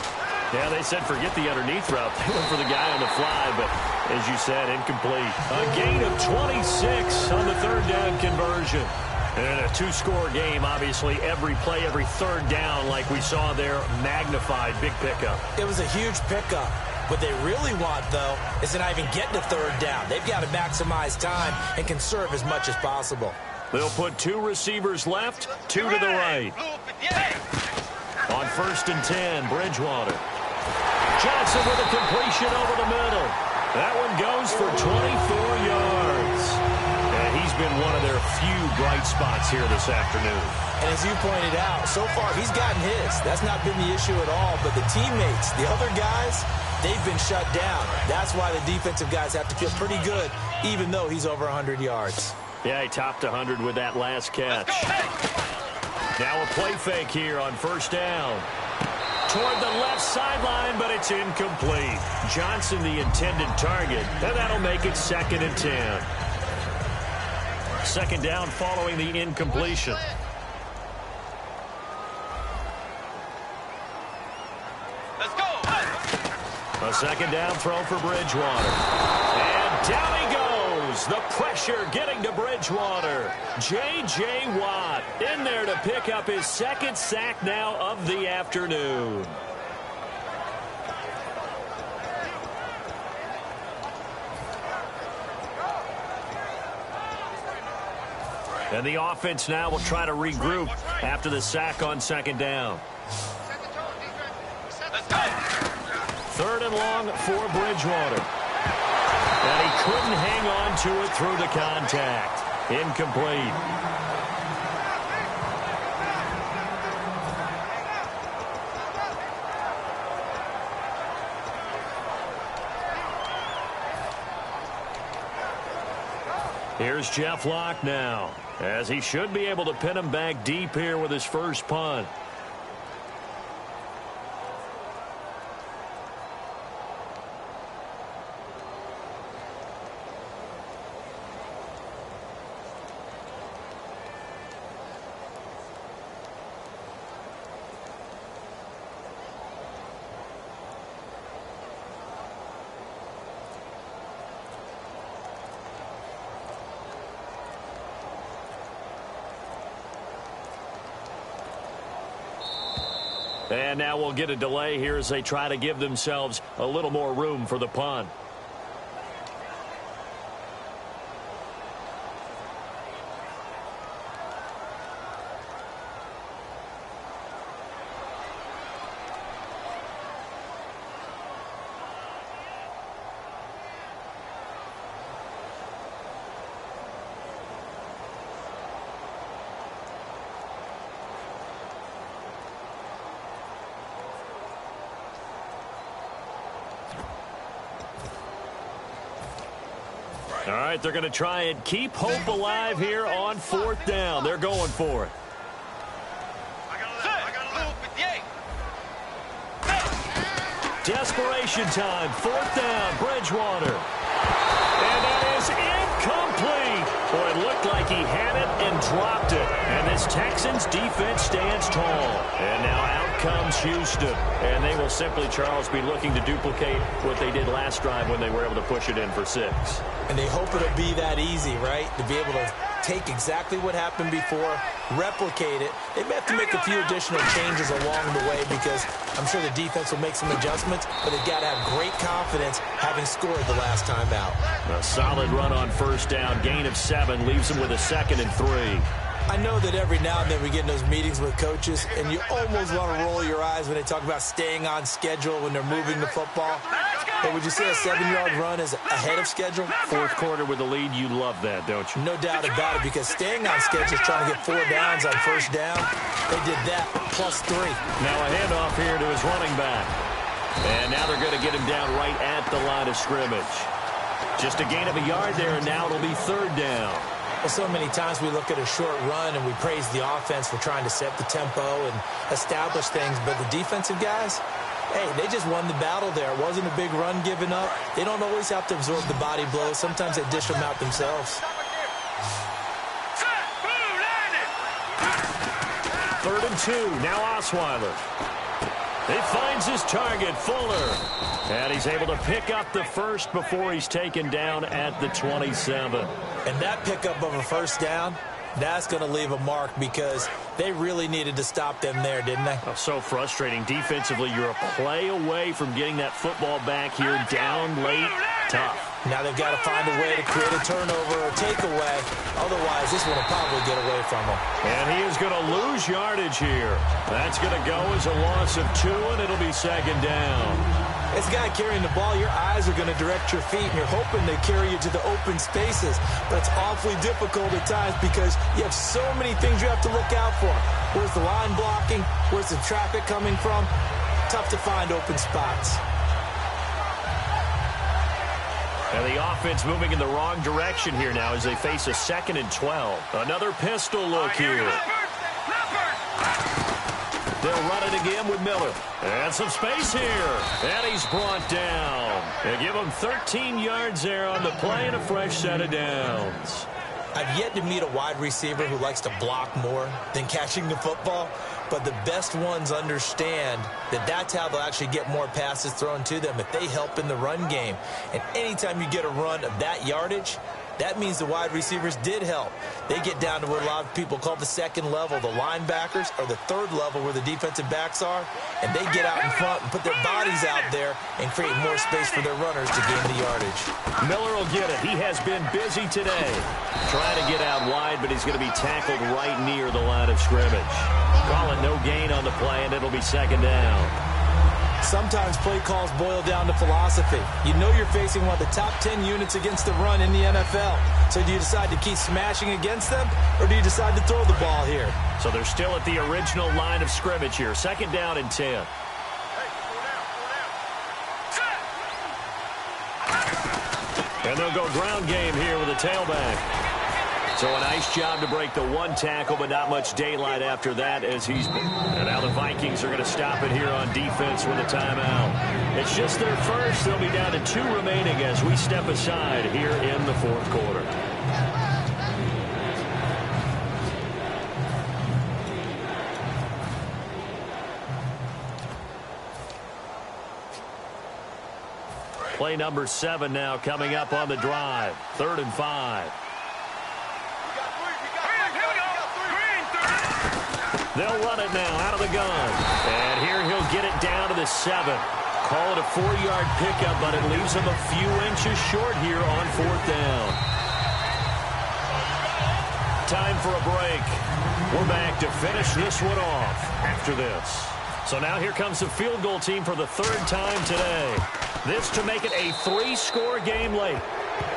Yeah, they said forget the underneath route. They went for the guy on the fly, but as you said, incomplete. A gain of 26 on the 3rd down conversion. And a 2-score game, obviously, every play, every 3rd down, like we saw there, magnified, big pickup. It was a huge pickup. What they really want, though, is to not even get to 3rd down. They've got to maximize time and conserve as much as possible. They'll put 2 receivers left, 2 to the right. On 1st and 10, Bridgewater. Johnson with a completion over the middle. That one goes for 24 yards. And he's been one of their few bright spots here this afternoon. And as you pointed out, so far he's gotten his. That's not been the issue at all. But the teammates, the other guys, they've been shut down. That's why the defensive guys have to feel pretty good, even though he's over 100 yards. Yeah, he topped 100 with that last catch. Now a play fake here on 1st down. Toward the left sideline, but it's incomplete. Johnson the intended target, and that'll make it 2nd and 10. 2nd down following the incompletion. Let's go. A 2nd down throw for Bridgewater. And down he goes. The pressure getting to Bridgewater. J.J. Watt in there to pick up his 2nd sack now of the afternoon. And the offense now will try to regroup after the sack on 2nd down. 3rd and long for Bridgewater. And he couldn't hang on to it through the contact. Incomplete. Here's Jeff Locke now, as he should be able to pin him back deep here with his first punt. And now we'll get a delay here as they try to give themselves a little more room for the punt. All right, they're going to try and keep hope alive here on 4th down. They're going for it. Desperation time, 4th down, Bridgewater. And that is incomplete. Boy, it looked like he had it and dropped it. And this Texans defense stands tall. And now out comes Houston. And they will simply, Charles, be looking to duplicate what they did last drive when they were able to push it in for 6. And they hope it'll be that easy, right? To be able to take exactly what happened before, replicate it. They may have to make a few additional changes along the way because I'm sure the defense will make some adjustments, but they've got to have great confidence having scored the last time out. A solid run on first down, gain of 7, leaves them with a 2nd and 3. I know that every now and then we get in those meetings with coaches, and you almost want to roll your eyes when they talk about staying on schedule when they're moving the football. But would you say a 7-yard run is ahead of schedule? Fourth quarter with the lead, you love that, don't you? No doubt about it, because staying on schedule is trying to get 4 downs on first down. They did that, plus 3. Now a handoff here to his running back. And now they're going to get him down right at the line of scrimmage. Just a gain of a yard there, and now it'll be 3rd down. Well, so many times we look at a short run and we praise the offense for trying to set the tempo and establish things, but the defensive guys, hey, they just won the battle there. It wasn't a big run given up. They don't always have to absorb the body blows. Sometimes they dish them out themselves. 3rd and 2. Now Osweiler. He finds his target, Fuller. And he's able to pick up the first before he's taken down at the 27. And that pickup of a first down, that's going to leave a mark because they really needed to stop them there, didn't they? Oh, so frustrating. Defensively, you're a play away from getting that football back here down late. Tough. Now they've got to find a way to create a turnover or takeaway. Otherwise, this one will probably get away from them. And he is going to lose yardage here. That's going to go as a loss of 2, and it'll be 2nd down. This guy carrying the ball, your eyes are going to direct your feet, and you're hoping they carry you to the open spaces. But it's awfully difficult at times because you have so many things you have to look out for. Where's the line blocking? Where's the traffic coming from? Tough to find open spots. And the offense moving in the wrong direction here now as they face a 2nd and 12. Another pistol look here. They'll run it again with Miller. And some space here. And he's brought down. They give him 13 yards there on the play and a fresh set of downs. I've yet to meet a wide receiver who likes to block more than catching the football, but the best ones understand that that's how they'll actually get more passes thrown to them if they help in the run game. And anytime you get a run of that yardage, that means the wide receivers did help. They get down to what a lot of people call the 2nd level, the linebackers, or the 3rd level where the defensive backs are, and they get out in front and put their bodies out there and create more space for their runners to gain the yardage. Miller will get it. He has been busy today. Trying to get out wide, but he's going to be tackled right near the line of scrimmage. Call it no gain on the play, and it'll be 2nd down. Sometimes play calls boil down to philosophy. You know you're facing one of the top 10 units against the run in the NFL. So do you decide to keep smashing against them, or do you decide to throw the ball here? So they're still at the original line of scrimmage here. 2nd down and 10. And they'll go ground game here with a tailback. So a nice job to break the 1 tackle, but not much daylight after that as he's... And now the Vikings are going to stop it here on defense with a timeout. It's just their first. They'll be down to 2 remaining as we step aside here in the 4th quarter. Play number 7 now coming up on the drive. 3rd and 5. They'll run it now out of the gun. And here he'll get it down to the 7. Call it a 4-yard pickup, but it leaves him a few inches short here on 4th down. Time for a break. We're back to finish this one off after this. So now here comes the field goal team for the 3rd time today. This to make it a 3-score game late.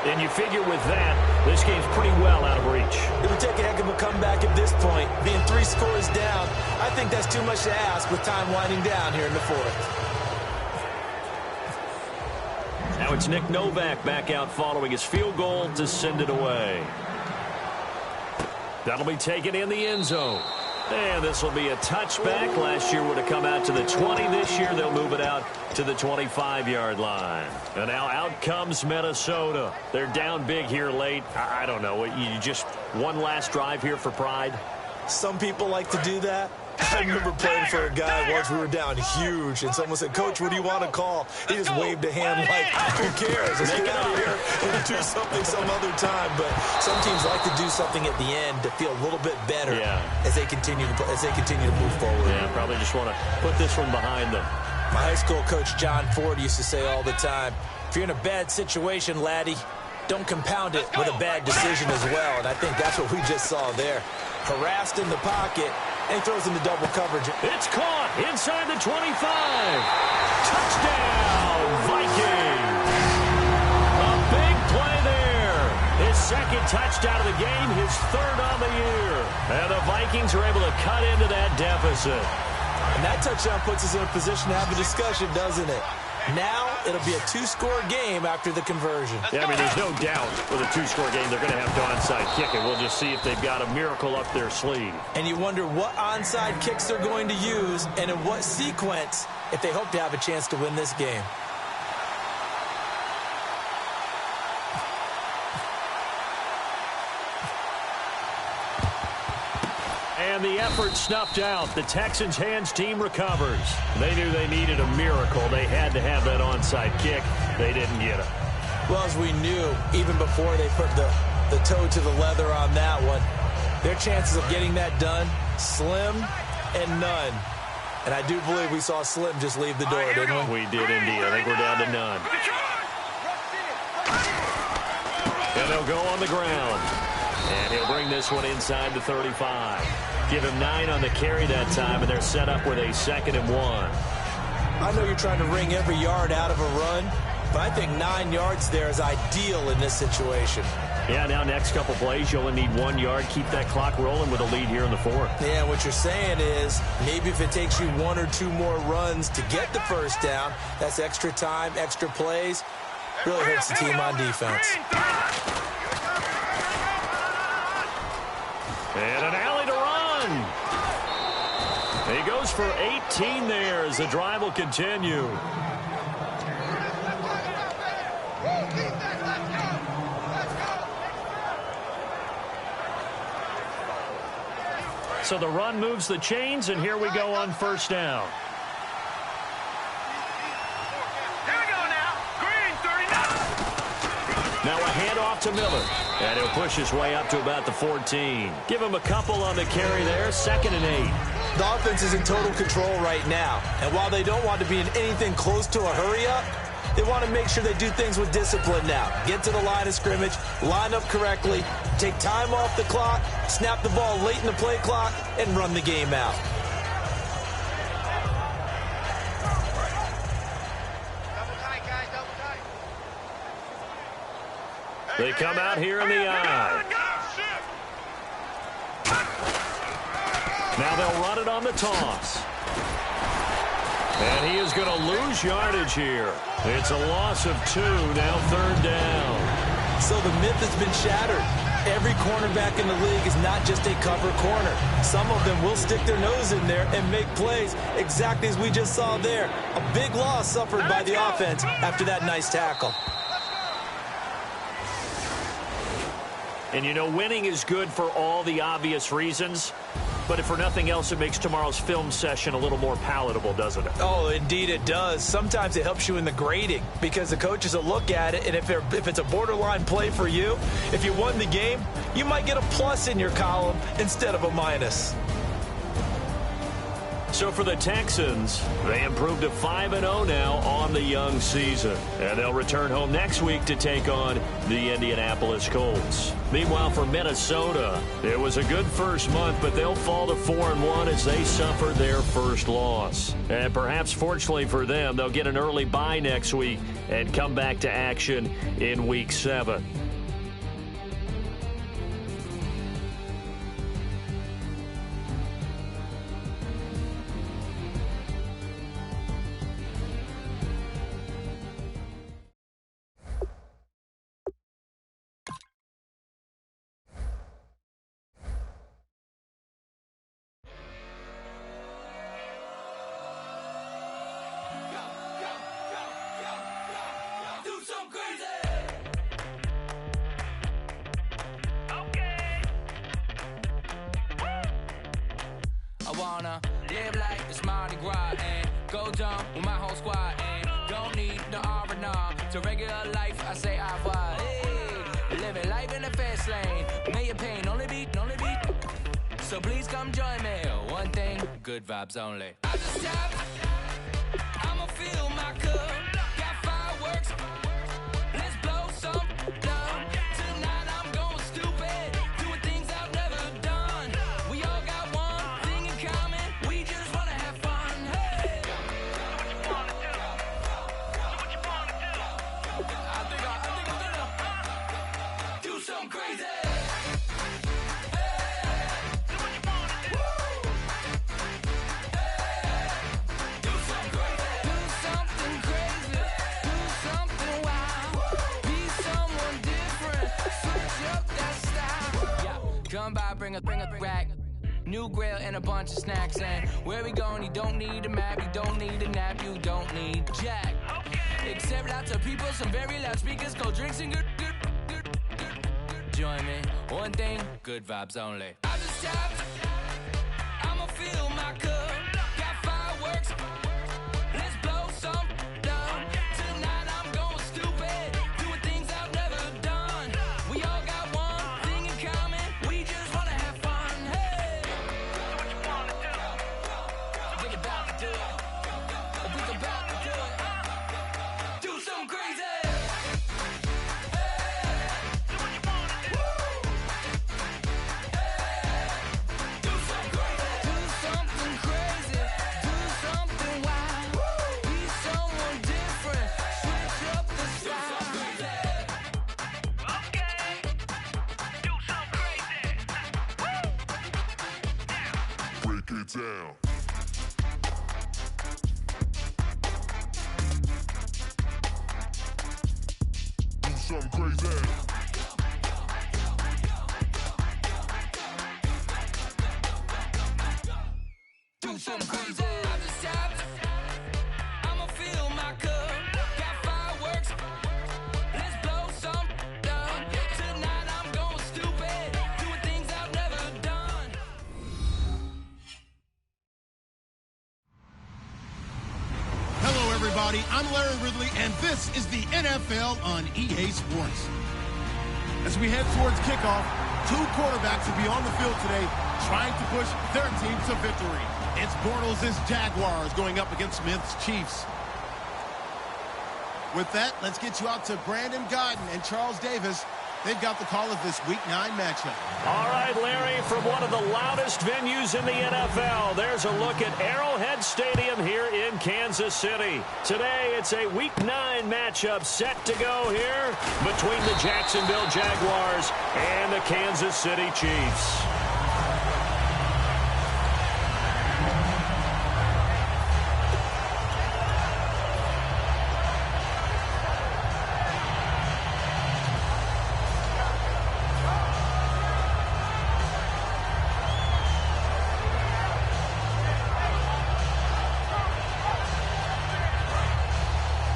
And you figure with that, this game's pretty well out of reach. It would take a heck of a comeback at this point. Being 3 scores down, I think that's too much to ask with time winding down here in the 4th. Now it's Nick Novak back out following his field goal to send it away. That'll be taken in the end zone. And this will be a touchback. Last year would have come out to the 20. This year they'll move it out to the 25-yard line. And now out comes Minnesota. They're down big here late. I don't know. You just one last drive here for pride? Some people like to do that. I remember playing for a guy once. We were down huge, and someone said, "Coach, what do you want to call?" He just waved a hand like, "Who cares? Let's get out of here and do something some other time." But some teams like to do something at the end to feel a little bit better as they continue to move forward. Yeah, probably just want to put this one behind them. My high school coach, John Ford, used to say all the time, if you're in a bad situation, laddie, don't compound it with a bad decision as well. And I think that's what we just saw there. Harassed in the pocket, and he throws into double coverage. It's caught inside the 25. Touchdown, Vikings. A big play there. His second touchdown of the game, his third on the year. And the Vikings are able to cut into that deficit. And that touchdown puts us in a position to have a discussion, doesn't it? Now it'll be a two-score game after the conversion. Yeah, I mean, there's no doubt with a two-score game they're going to have to onside kick it. We'll just see if they've got a miracle up their sleeve. And you wonder what onside kicks they're going to use and in what sequence if they hope to have a chance to win this game. And the effort snuffed out. The Texans' hands team recovers. They knew they needed a miracle. They had to have that onside kick. They didn't get it. Well, as we knew, even before they put the toe to the leather on that one, their chances of getting that done, slim and none. And I do believe we saw Slim just leave the door, didn't we? We did indeed. I think we're down to none. And they'll go on the ground. And he'll bring this one inside the 35. Give him 9 on the carry that time, and they're set up with a 2nd and 1. I know you're trying to wring every yard out of a run, but I think 9 yards there is ideal in this situation. Yeah, now next couple plays, you only need 1 yard. Keep that clock rolling with a lead here in the 4th. Yeah, what you're saying is maybe if it takes you 1 or 2 more runs to get the first down, that's extra time, extra plays, really hurts the team on defense. And an alley to run. He goes for 18 there as the drive will continue. So the run moves the chains, and here we go on first down. Here we go now. Green, 39. Now a handoff to Miller. And he'll push his way up to about the 14. Give him a couple on the carry there, 2nd and 8. The offense is in total control right now. And while they don't want to be in anything close to a hurry-up, they want to make sure they do things with discipline now. Get to the line of scrimmage, line up correctly, take time off the clock, snap the ball late in the play clock, and run the game out. They come out here in the eye. Now they'll run it on the toss. And he is going to lose yardage here. It's a loss of 2, now 3rd down. So the myth has been shattered. Every cornerback in the league is not just a cover corner. Some of them will stick their nose in there and make plays exactly as we just saw there. A big loss suffered by the offense after that nice tackle. And, you know, winning is good for all the obvious reasons. But if for nothing else, it makes tomorrow's film session a little more palatable, doesn't it? Oh, indeed it does. Sometimes it helps you in the grading because the coaches will look at it, and if it's a borderline play for you, if you won the game, you might get a plus in your column instead of a minus. So for the Texans, they improved to 5-0 now on the young season. And they'll return home next week to take on the Indianapolis Colts. Meanwhile, for Minnesota, it was a good first month, but they'll fall to 4-1 as they suffered their first loss. And perhaps fortunately for them, they'll get an early bye next week and come back to action in Week 7. I wanna Live like it's Mardi Gras and go dumb with my whole squad and don't need no R&R. To regular life, I say au revoir. Hey, living life in the fast lane. Million pain, only beat. So please come join me. One thing, good vibes only. I just tap, I'ma fill my cup. Got fireworks, let's blow some down. Tonight I'm going stupid, doing things I've never done. We all got one thing in common, we just wanna have fun. Hey, do what you wanna do. Do what you wanna do. I think I'm gonna do something crazy. Come by, bring a rack. New grill and a bunch of snacks. And where we going, you don't need a map. You don't need a nap. You don't need jack. Except lots of people, some very loud speakers, cold drinks and good. Join me. One thing, good vibes only. I just tapped. I'ma fill my cup. Got fireworks. Let's blow some down. Tonight I'm going stupid. Doing things I've never done. We all got one thing in common. We just wanna have fun. Hey, do what you wanna do. Think about to do it. Think about to do it. Do something crazy. Hey, do what you wanna do. Hey, do something crazy. Do something crazy. Do something wild. Be someone different. Switch up the style. Okay. Do something crazy. Break it down. Do something crazy. Do something crazy. I just tapped. I'ma fill my cup. Got fireworks. Let's blow some down. Tonight I'm going stupid. Doing things I've never done. Hello, everybody. I'm Larry Ridley, and this is the NFL on EA Sports. As we head towards kickoff, two quarterbacks will be on the field today trying to push their team to victory. It's Bortles' Jaguars going up against Smith's Chiefs. With that, let's get you out to Brandon Godden and Charles Davis. They've got the call of this Week 9 matchup. All right, Larry, from one of the loudest venues in the NFL, there's a look at Arrowhead Stadium here in Kansas City. Today, it's a Week 9 matchup set to go here between the Jacksonville Jaguars and the Kansas City Chiefs.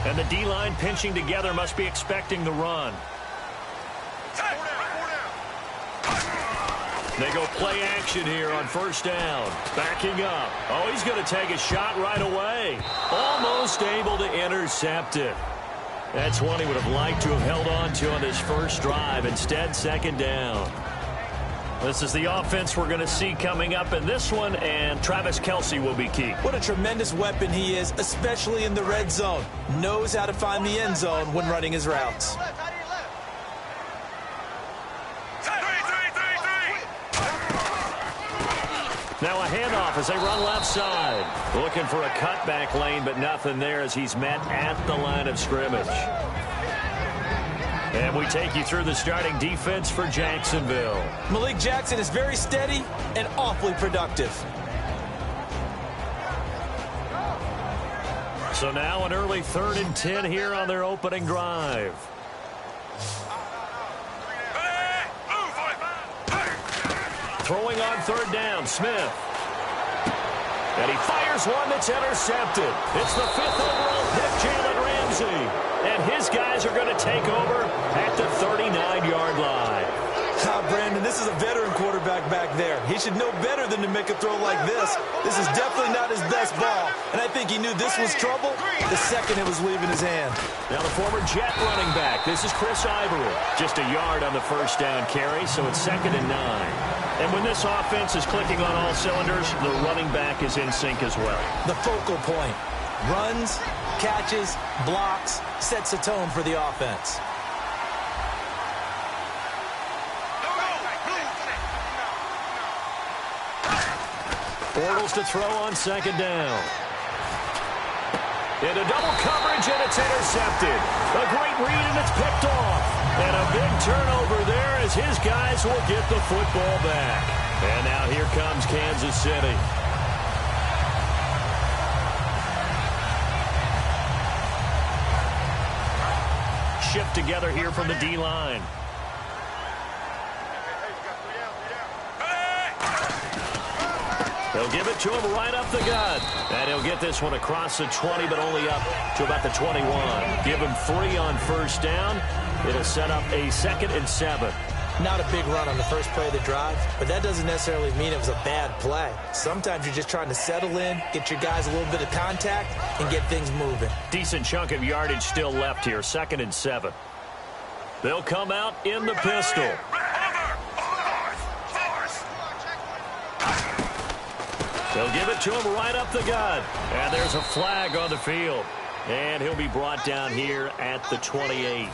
And the D-line pinching together must be expecting the run. They go play action here on first down. Backing up. Oh, he's going to take a shot right away. Almost able to intercept it. That's one he would have liked to have held on to on his first drive. Instead, second down. This is the offense we're going to see coming up in this one, and Travis Kelce will be key. What a tremendous weapon he is, especially in the red zone. Knows how to find the end zone when running his routes. Now a handoff as they run left side. Looking for a cutback lane, but nothing there as he's met at the line of scrimmage. And we take you through the starting defense for Jacksonville. Malik Jackson is very steady and awfully productive. So now an early 3rd and 10 here on their opening drive. Throwing on 3rd down, Smith. And he fires one that's intercepted. It's the 5th overall pick, Jalen Ramsey. And his guys are going to take over at the 39-yard line. Brandon, this is a veteran quarterback back there. He should know better than to make a throw like this. This is definitely not his best ball, and I think he knew this was trouble the second it was leaving his hand. Now the former Jet running back. This is Chris Ivory. Just a yard on the first down carry, so it's 2nd and 9. And when this offense is clicking on all cylinders, the running back is in sync as well. The focal point. Runs, catches, blocks, sets a tone for the offense. Bortles to throw on 2nd down. Into double coverage, and it's intercepted. A great read, and it's picked off. And a big turnover there as his guys will get the football back. And now here comes Kansas City. Shift together here from the D-line. They'll give it to him right up the gut. And he'll get this one across the 20, but only up to about the 21. Give him 3 on first down. It'll set up a 2nd and 7. Not a big run on the first play of the drive, but that doesn't necessarily mean it was a bad play. Sometimes you're just trying to settle in, get your guys a little bit of contact, and get things moving. Decent chunk of yardage still left here, 2nd and 7. They'll come out in the pistol. They'll give it to him right up the gut. And there's a flag on the field. And he'll be brought down here at the 28. There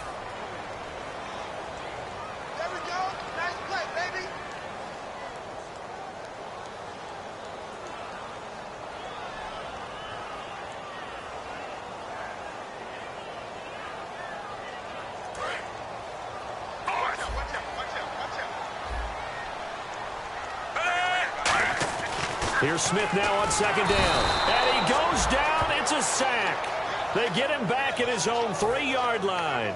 we go. Nice play, baby. Here's Smith now on 2nd down. And he goes down. It's a sack. They get him back at his own 3-yard line.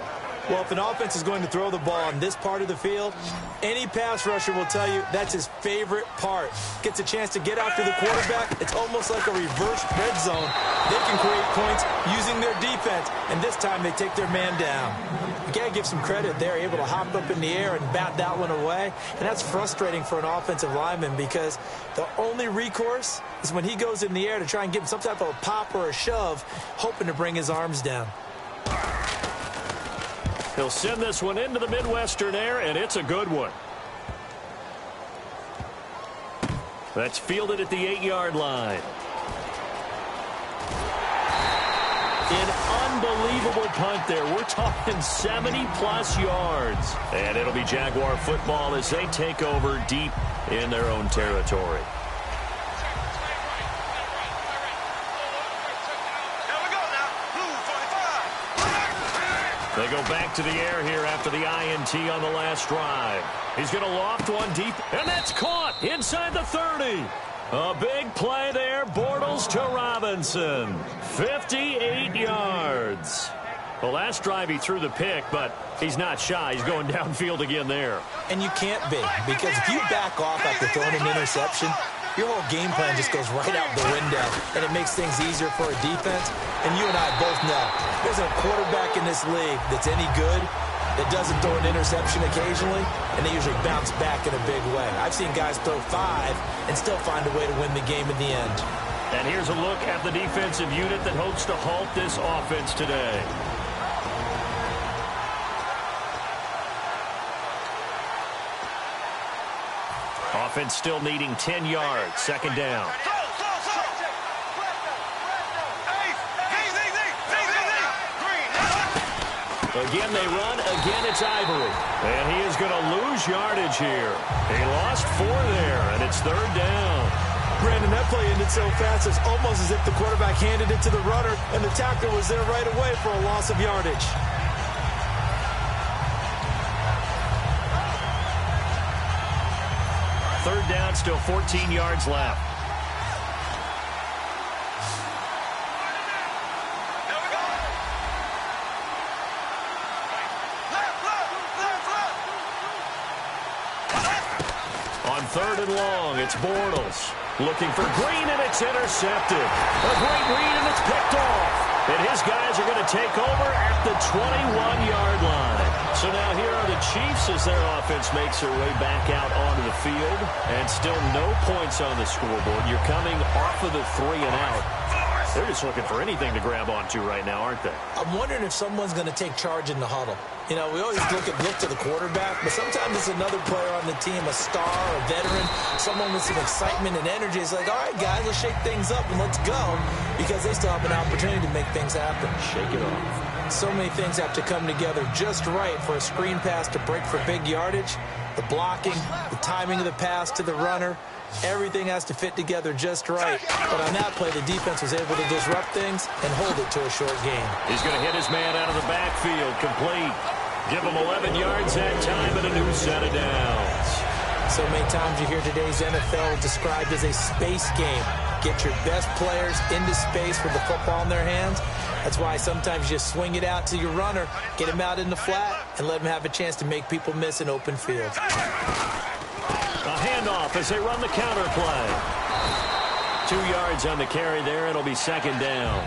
Well, if an offense is going to throw the ball on this part of the field, any pass rusher will tell you that's his favorite part. Gets a chance to get after the quarterback. It's almost like a reverse red zone. They can create points using their defense, and this time they take their man down. You got to give some credit. They're able to hop up in the air and bat that one away, and that's frustrating for an offensive lineman because the only recourse is when he goes in the air to try and give him some type of a pop or a shove, hoping to bring his arms down. He'll send this one into the Midwestern air, and it's a good one. That's fielded at the 8-yard line. An unbelievable punt there. We're talking 70-plus yards. And it'll be Jaguar football as they take over deep in their own territory. They go back to the air here after the INT on the last drive. He's going to loft one deep, and that's caught inside the 30. A big play there, Bortles to Robinson. 58 yards. The last drive he threw the pick, but he's not shy. He's going downfield again there. And you can't be, because if you back off after throwing an interception, your whole game plan just goes right out the window, and it makes things easier for a defense. And you and I both know there's a quarterback in this league that's any good that doesn't throw an interception occasionally, and they usually bounce back in a big way. I've seen guys throw 5 and still find a way to win the game in the end. And here's a look at the defensive unit that hopes to halt this offense today. Offense still needing 10 yards. 2nd down. Again, they run. Again, it's Ivory. And he is going to lose yardage here. He lost 4 there, and it's 3rd down. Brandon, that play ended so fast, it's almost as if the quarterback handed it to the runner, and the tackler was there right away for a loss of yardage. Third down, still 14 yards left. On 3rd and long, it's Bortles. Looking for Green, and it's intercepted. A great read, and it's picked off. And his guys are going to take over at the 21-yard line. So now here are the Chiefs as their offense makes their way back out onto the field. And still no points on the scoreboard. You're coming off of the 3 and out. They're just looking for anything to grab onto right now, aren't they? I'm wondering if someone's going to take charge in the huddle. You know, we always look to the quarterback, but sometimes it's another player on the team, a star, a veteran, someone with some excitement and energy. It's like, all right, guys, let's shake things up and let's go, because they still have an opportunity to make things happen. Shake it off. So many things have to come together just right for a screen pass to break for big yardage. The blocking, the timing of the pass to the runner, everything has to fit together just right. But on that play, the defense was able to disrupt things and hold it to a short gain. He's going to hit his man out of the backfield, complete. Give him 11 yards that time and a new set of downs. So many times you hear today's NFL described as a space game. Get your best players into space with the football in their hands. That's why sometimes you just swing it out to your runner, get him out in the flat, and let him have a chance to make people miss an open field. A handoff as they run the counter play. 2 yards on the carry there. It'll be second down.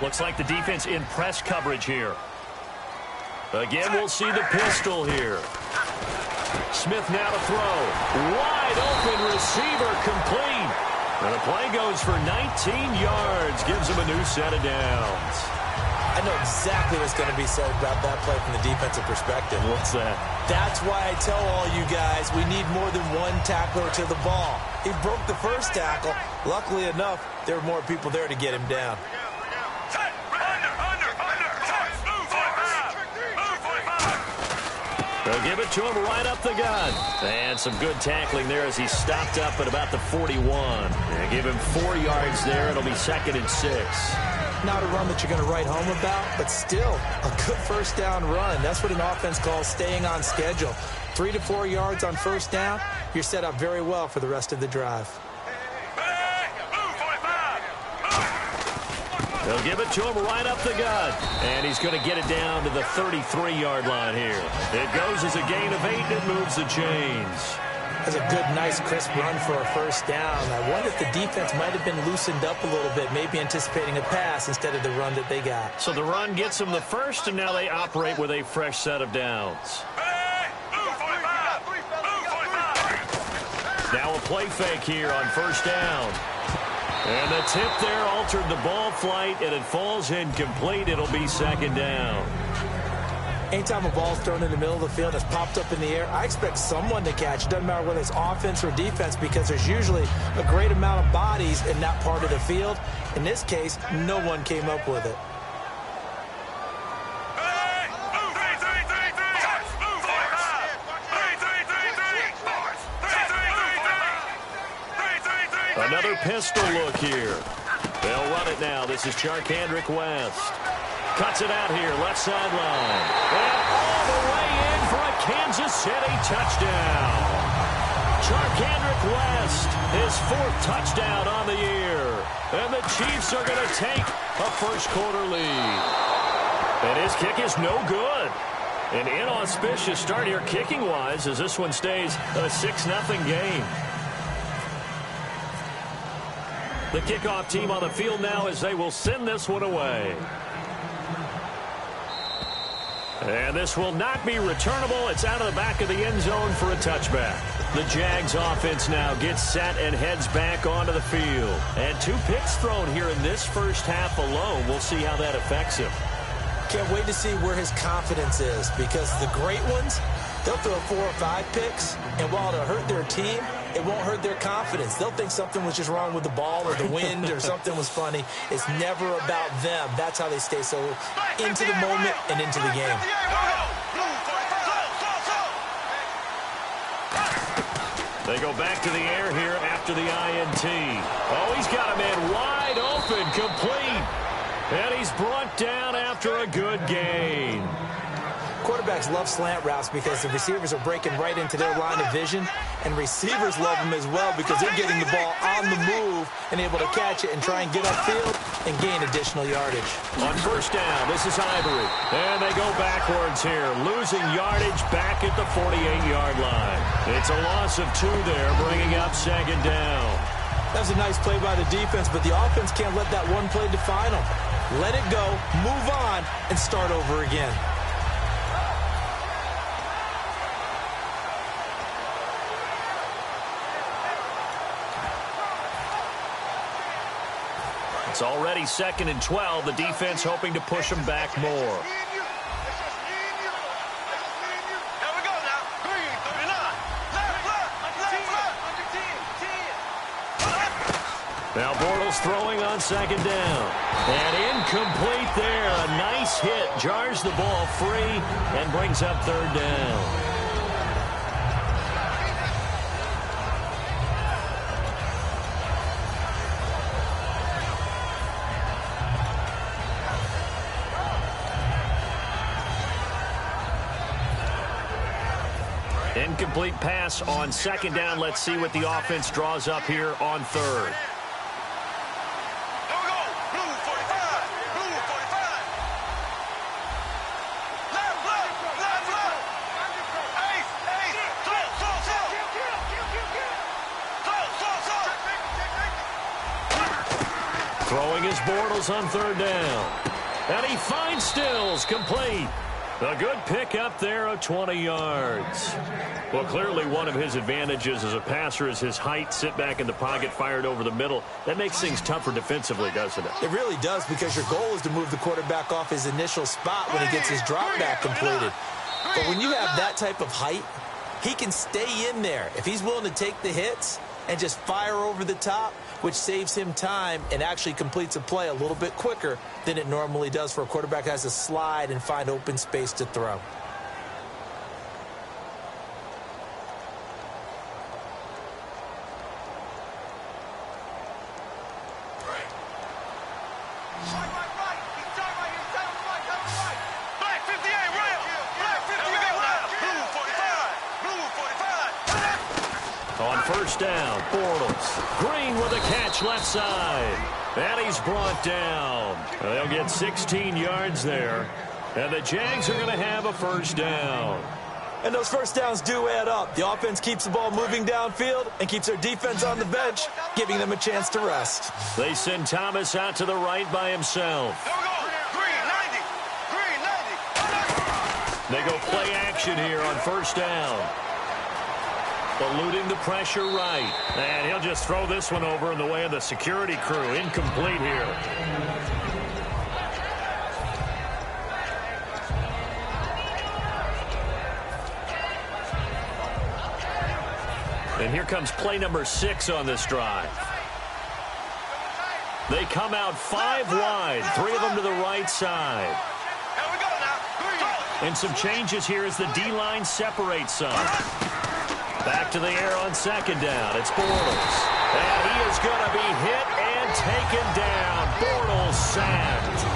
Looks like the defense in press coverage here. Again, we'll see the pistol here. Smith now to throw. Wide open receiver, complete. And the play goes for 19 yards. Gives him a new set of downs. I know exactly what's going to be said about that play from the defensive perspective. What's that? That's why I tell all you guys we need more than one tackler to the ball. He broke the first tackle. Luckily enough, there were more people there to get him down. They'll give it to him right up the gut. And some good tackling there as he stopped up at about the 41. They give him 4 yards there. It'll be second and 6. Not a run that you're going to write home about, but still a good first down run. That's what an offense calls staying on schedule. 3 to 4 yards on first down. You're set up very well for the rest of the drive. They'll give it to him right up the gut. And he's going to get it down to the 33-yard line here. It goes as a gain of 8, and it moves the chains. That's a good, nice, crisp run for a first down. I wonder if the defense might have been loosened up a little bit, maybe anticipating a pass instead of the run that they got. So the run gets them the first, and now they operate with a fresh set of downs. Now a play fake here on first down. And the tip there altered the ball flight, and it falls incomplete. It'll be second down. Anytime a ball's thrown in the middle of the field that's popped up in the air, I expect someone to catch. It doesn't matter whether it's offense or defense, because there's usually a great amount of bodies in that part of the field. In this case, no one came up with it. Another pistol look here. They'll run it now. This is Charkandrick West. Cuts it out here, left sideline. And all the way in for a Kansas City touchdown. Charkandrick West, his 4th touchdown on the year. And the Chiefs are going to take a first-quarter lead. And his kick is no good. An inauspicious start here kicking-wise as this one stays a 6-0 game. The kickoff team on the field now as they will send this one away. And this will not be returnable. It's out of the back of the end zone for a touchback. The Jags offense now gets set and heads back onto the field. And 2 picks thrown here in this first half alone. We'll see how that affects him. Can't wait to see where his confidence is, because the great ones, they'll throw 4 or 5 picks, and while it'll hurt their team, it won't hurt their confidence. They'll think something was just wrong with the ball or the wind or something was funny. It's never about them. That's how they stay so into the moment and into the game. They go back to the air here after the INT. Oh, he's got a man wide open, complete. And he's brought down after a good gain. Quarterbacks love slant routes because the receivers are breaking right into their line of vision, and receivers love them as well because they're getting the ball on the move and able to catch it and try and get upfield and gain additional yardage. On first down, this is Ivory. And they go backwards here, losing yardage back at the 48-yard line. It's a loss of 2 there, bringing up second down. That was a nice play by the defense, but the offense can't let that one play define them. Let it go, move on, and start over again. It's already 2nd and 12. The defense hoping to push them back more. Now Bortles throwing on 2nd down. And incomplete there. A nice hit. Jars the ball free and brings up 3rd down. Incomplete pass on 2nd down. Let's see what the offense draws up here on 3rd. Throwing his Bortles on 3rd down. And he finds Stills, complete. A good pickup there of 20 yards. Well, clearly one of his advantages as a passer is his height. Sit back in the pocket, fired over the middle. That makes things tougher defensively, doesn't it? It really does, because your goal is to move the quarterback off his initial spot when he gets his drop back completed. But when you have that type of height, he can stay in there. If he's willing to take the hits and just fire over the top, which saves him time and actually completes a play a little bit quicker than it normally does for a quarterback that has to slide and find open space to throw. On 1st down, Bortles. Green with a catch left side. And he's brought down. They'll get 16 yards there. And the Jags are going to have a 1st down. And those 1st downs do add up. The offense keeps the ball moving downfield and keeps their defense on the bench, giving them a chance to rest. They send Thomas out to the right by himself. They go play action here on 1st down. Eluding the pressure right. And he'll just throw this one over in the way of the security crew. Incomplete here. And here comes play number 6 on this drive. They come out 5 wide. 3 of them to the right side. And some changes here as the D-line separates some. Back to the air on 2nd down. It's Bortles. And he is going to be hit and taken down. Bortles sacked.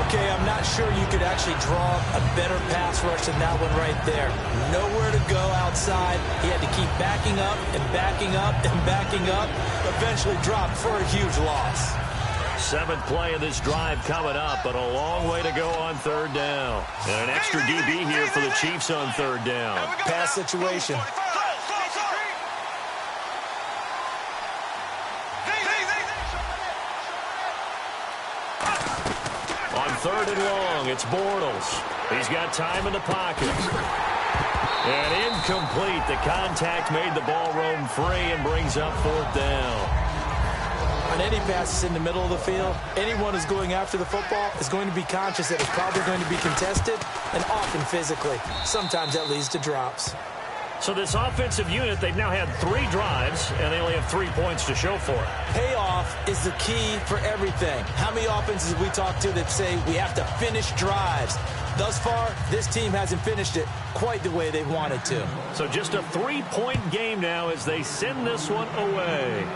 Okay, I'm not sure you could actually draw a better pass rush than that one right there. Nowhere to go outside. He had to keep backing up and backing up and backing up. Eventually dropped for a huge loss. 7th play of this drive coming up, but a long way to go on 3rd down. And an extra DB here for the Chiefs on 3rd down. Pass situation. On 3rd and long, it's Bortles. He's got time in the pocket. And incomplete. The contact made the ball roam free and brings up 4th down. On any passes in the middle of the field, anyone who's going after the football is going to be conscious that it's probably going to be contested, and often physically. Sometimes that leads to drops. So this offensive unit, they've now had 3 drives, and they only have 3 points to show for it. Payoff is the key for everything. How many offenses we talk to that say we have to finish drives? Thus far, this team hasn't finished it quite the way they wanted to. So just a 3-point game now as they send this one away.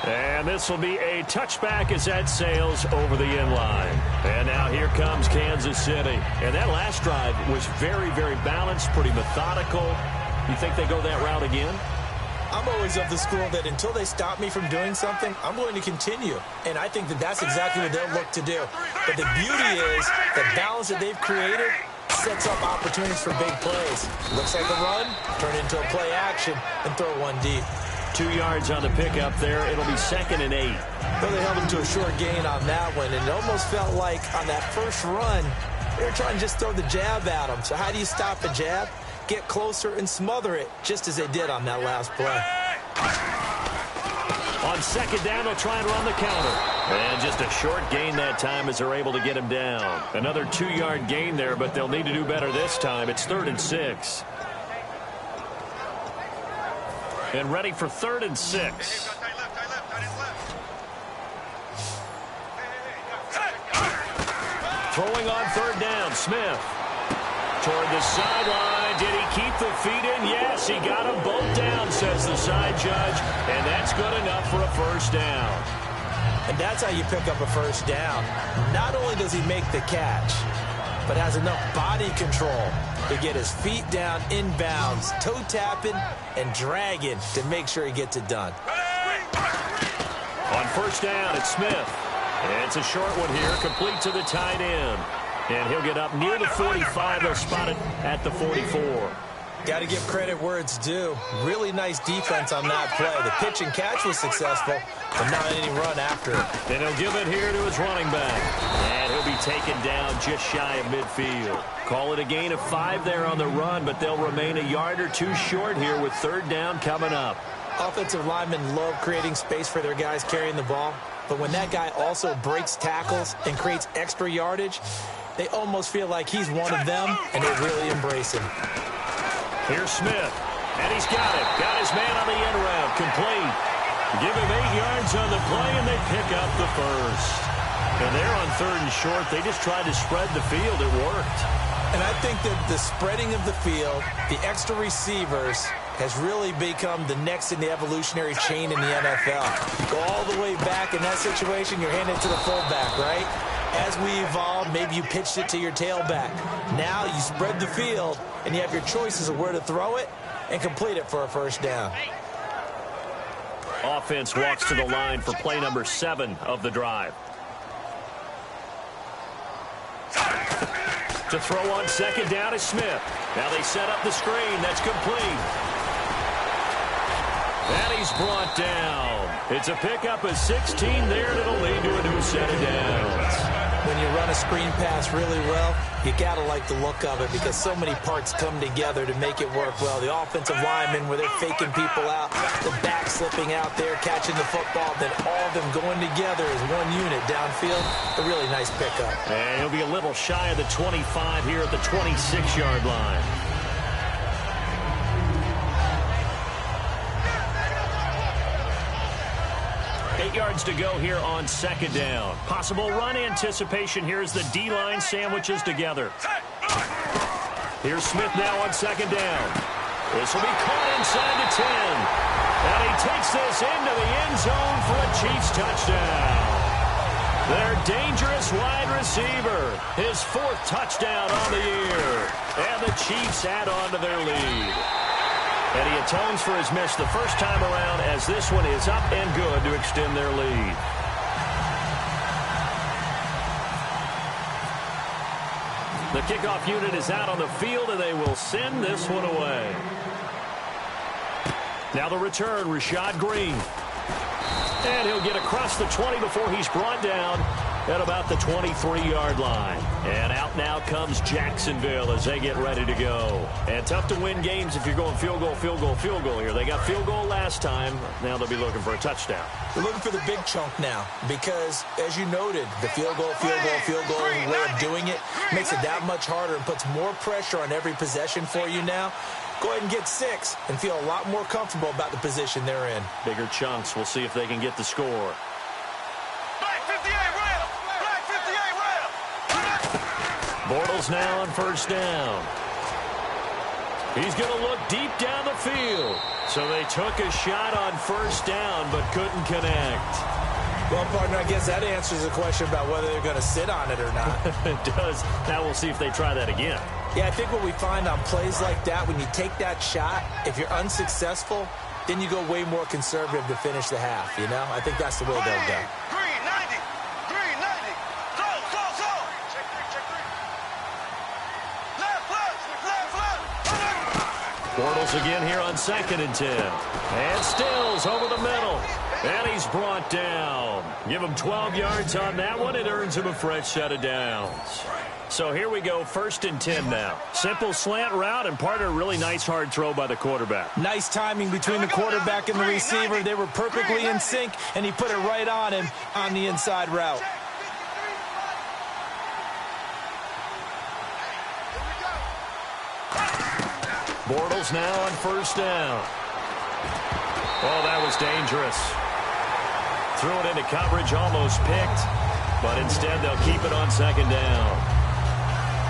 And this will be a touchback as that sails over the end line. And now here comes Kansas City. And that last drive was very, very balanced, pretty methodical. You think they go that route again? I'm always of the school that until they stop me from doing something, I'm going to continue. And I think that that's exactly what they'll look to do. But the beauty is the balance that they've created sets up opportunities for big plays. Looks like a run, turn it into a play action, and throw one deep. 2 yards on the pickup there. It'll be 2nd and 8. Well, they held him to a short gain on that one, and it almost felt like on that first run, they were trying to just throw the jab at him. So how do you stop a jab? Get closer and smother it, just as they did on that last play. On 2nd down, they'll try and run the counter. And just a short gain that time as they're able to get him down. Another 2-yard gain there, but they'll need to do better this time. It's 3rd and 6. And ready for 3rd and 6. Throwing on 3rd down, Smith. Toward the sideline. Did he keep the feet in? Yes, he got them both down, says the side judge. And that's good enough for a first down. And that's how you pick up a first down. Not only does he make the catch, but has enough body control to get his feet down inbounds, toe tapping and dragging to make sure he gets it done. On 1st down, it's Smith. And it's a short one here, complete to the tight end. And he'll get up near the 45. They'll spot it at the 44. Got to give credit where it's due. Really nice defense on that play. The pitch and catch was successful, but not any run after it. And he'll give it here to his running back. And he'll be taken down just shy of midfield. Call it a gain of 5 there on the run, but they'll remain a yard or 2 short here with 3rd down coming up. Offensive linemen love creating space for their guys carrying the ball, but when that guy also breaks tackles and creates extra yardage, they almost feel like he's one of them, and they really embrace him. Here's Smith, and he's got it. Got his man on the end route, complete. Give him 8 yards on the play, and they pick up the first. And they're on 3rd and short. They just tried to spread the field. It worked. And I think that the spreading of the field, the extra receivers, has really become the next in the evolutionary chain in the NFL. Go all the way back in that situation, you're handing it to the fullback, right? As we evolve, maybe you pitched it to your tailback. Now you spread the field, and you have your choices of where to throw it and complete it for a first down. Offense walks to the line for play number 7 of the drive. To throw on 2nd down is Smith. Now they set up the screen. That's complete. And he's brought down. It's a pickup of 16 there, and it'll lead to a new set of downs. When you run a screen pass really well, you got to like the look of it because so many parts come together to make it work well. The offensive linemen, where they're faking people out, the back slipping out there, catching the football, then all of them going together as one unit downfield. A really nice pickup. And he'll be a little shy of the 25 here at the 26-yard line. Yards to go here on 2nd down. Possible run anticipation here as the D-line sandwiches together. Here's Smith now on 2nd down. This will be caught inside the 10. And he takes this into the end zone for a Chiefs touchdown. Their dangerous wide receiver. His 4th touchdown on the year. And the Chiefs add on to their lead. And he atones for his miss the first time around as this one is up and good to extend their lead. The kickoff unit is out on the field, and they will send this one away. Now the return, Rashad Green. And he'll get across the 20 before he's brought down at about the 23-yard line. And out now comes Jacksonville as they get ready to go. And tough to win games if you're going field goal, field goal, field goal here. They got field goal last time. Now they'll be looking for a touchdown. They're looking for the big chunk now because, as you noted, the field goal way of doing it makes it that much harder and puts more pressure on every possession for you now. Go ahead and get 6 and feel a lot more comfortable about the position they're in. Bigger chunks. We'll see if they can get the score. Bortles now on 1st down. He's going to look deep down the field. So they took a shot on 1st down but couldn't connect. Well, partner, I guess that answers the question about whether they're going to sit on it or not. It does. Now we'll see if they try that again. Yeah, I think what we find on plays like that, when you take that shot, if you're unsuccessful, then you go way more conservative to finish the half, you know? I think that's the way they'll go. Green 90. Green 90. Go. Check 3. Left. Bortles again here on 2nd and 10. And Stills over the middle. And he's brought down. Give him 12 yards on that one. It earns him a fresh set of downs. So here we go, 1st and 10 now. Simple slant route, and part of a really nice hard throw by the quarterback. Nice timing between the quarterback and the receiver. They were perfectly in sync, and he put it right on him on the inside route. Bortles now on 1st down. Oh, that was dangerous. Threw it into coverage, almost picked, but instead they'll keep it on 2nd down.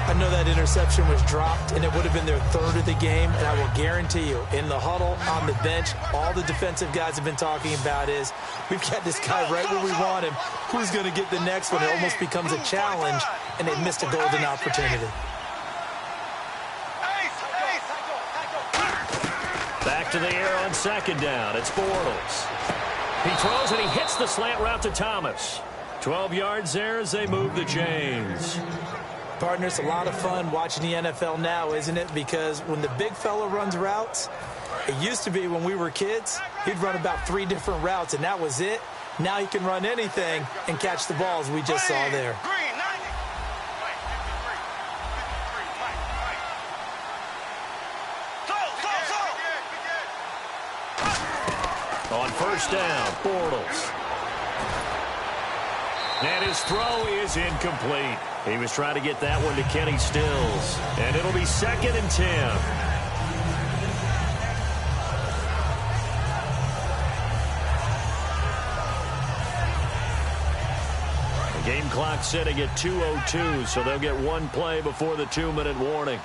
I know that interception was dropped, and it would have been their 3rd of the game, and I will guarantee you, in the huddle, on the bench, all the defensive guys have been talking about is, we've got this guy right where we want him. Who's going to get the next one? It almost becomes a challenge, and they missed a golden opportunity. Back to the air on 2nd down. It's Bortles. He throws and he hits the slant route to Thomas. 12 yards there as they move the chains. Partner, it's a lot of fun watching the NFL now, isn't it? Because when the big fella runs routes, it used to be when we were kids, he'd run about 3 different routes, and that was it. Now he can run anything and catch the balls we just saw there. On 1st down, Bortles. And his throw is incomplete. He was trying to get that one to Kenny Stills. And it'll be 2nd and 10. The game clock sitting at 2:02, so they'll get one play before the 2-minute warning.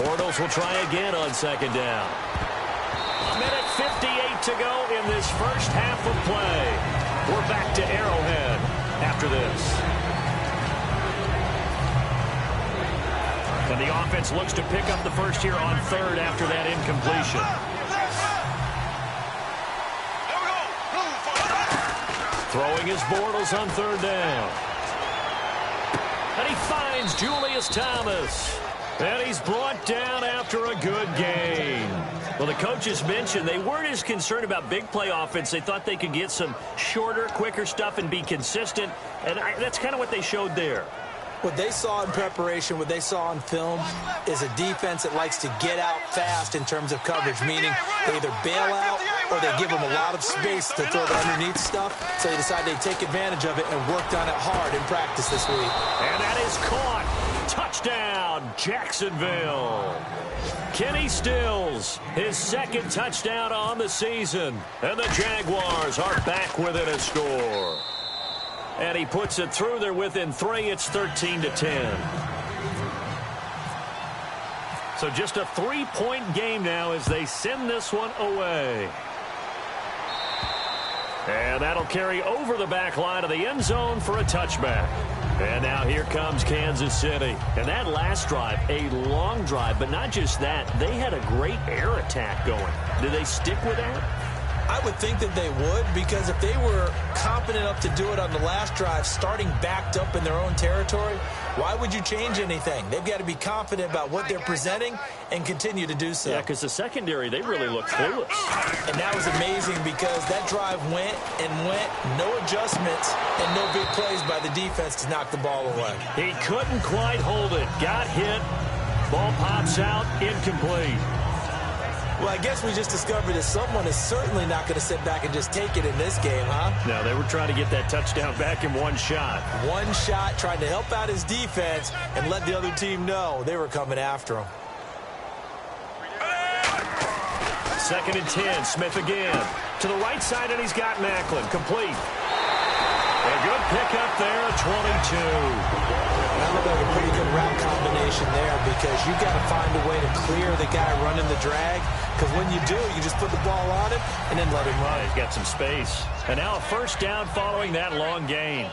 Bortles will try again on 2nd down. 1:58 to go in this first half of play. We're back to Arrowhead after this. And the offense looks to pick up the first here on 3rd after that incompletion. Throwing is Bortles on 3rd down. And he finds Julius Thomas. And he's brought down after a good gain. Well, the coaches mentioned they weren't as concerned about big play offense. They thought they could get some shorter, quicker stuff and be consistent. And that's kind of what they showed there. What they saw in preparation, what they saw on film, is a defense that likes to get out fast in terms of coverage, meaning they either bail out or they give them a lot of space to throw the underneath stuff. So they decided they'd take advantage of it and worked on it hard in practice this week. And that is caught. Touchdown, Jacksonville. Kenny Stills, his 2nd touchdown on the season. And the Jaguars are back within a score. And he puts it through. They're within 3. It's 13-10. So just a 3-point game now as they send this one away. And that'll carry over the back line of the end zone for a touchback. And now here comes Kansas City. And that last drive, a long drive, but not just that. They had a great air attack going. Do they stick with that? I would think that they would, because if they were confident enough to do it on the last drive, starting backed up in their own territory, why would you change anything? They've got to be confident about what they're presenting and continue to do so. Yeah, because the secondary, they really looked clueless. And that was amazing because that drive went and went, no adjustments, and no big plays by the defense to knock the ball away. He couldn't quite hold it. Got hit. Ball pops out, incomplete. Well, I guess we just discovered that someone is certainly not going to sit back and just take it in this game, huh? No, they were trying to get that touchdown back in one shot. One shot, trying to help out his defense and let the other team know they were coming after him. 2nd and 10, Smith again. To the right side, and he's got Macklin. Complete. A good pickup there at 22. That looked like a pretty good route combination there because you've got to find a way to clear the guy running the drag, because when you do, you just put the ball on him and then let him run. He's got some space. And now a 1st down following that long gain.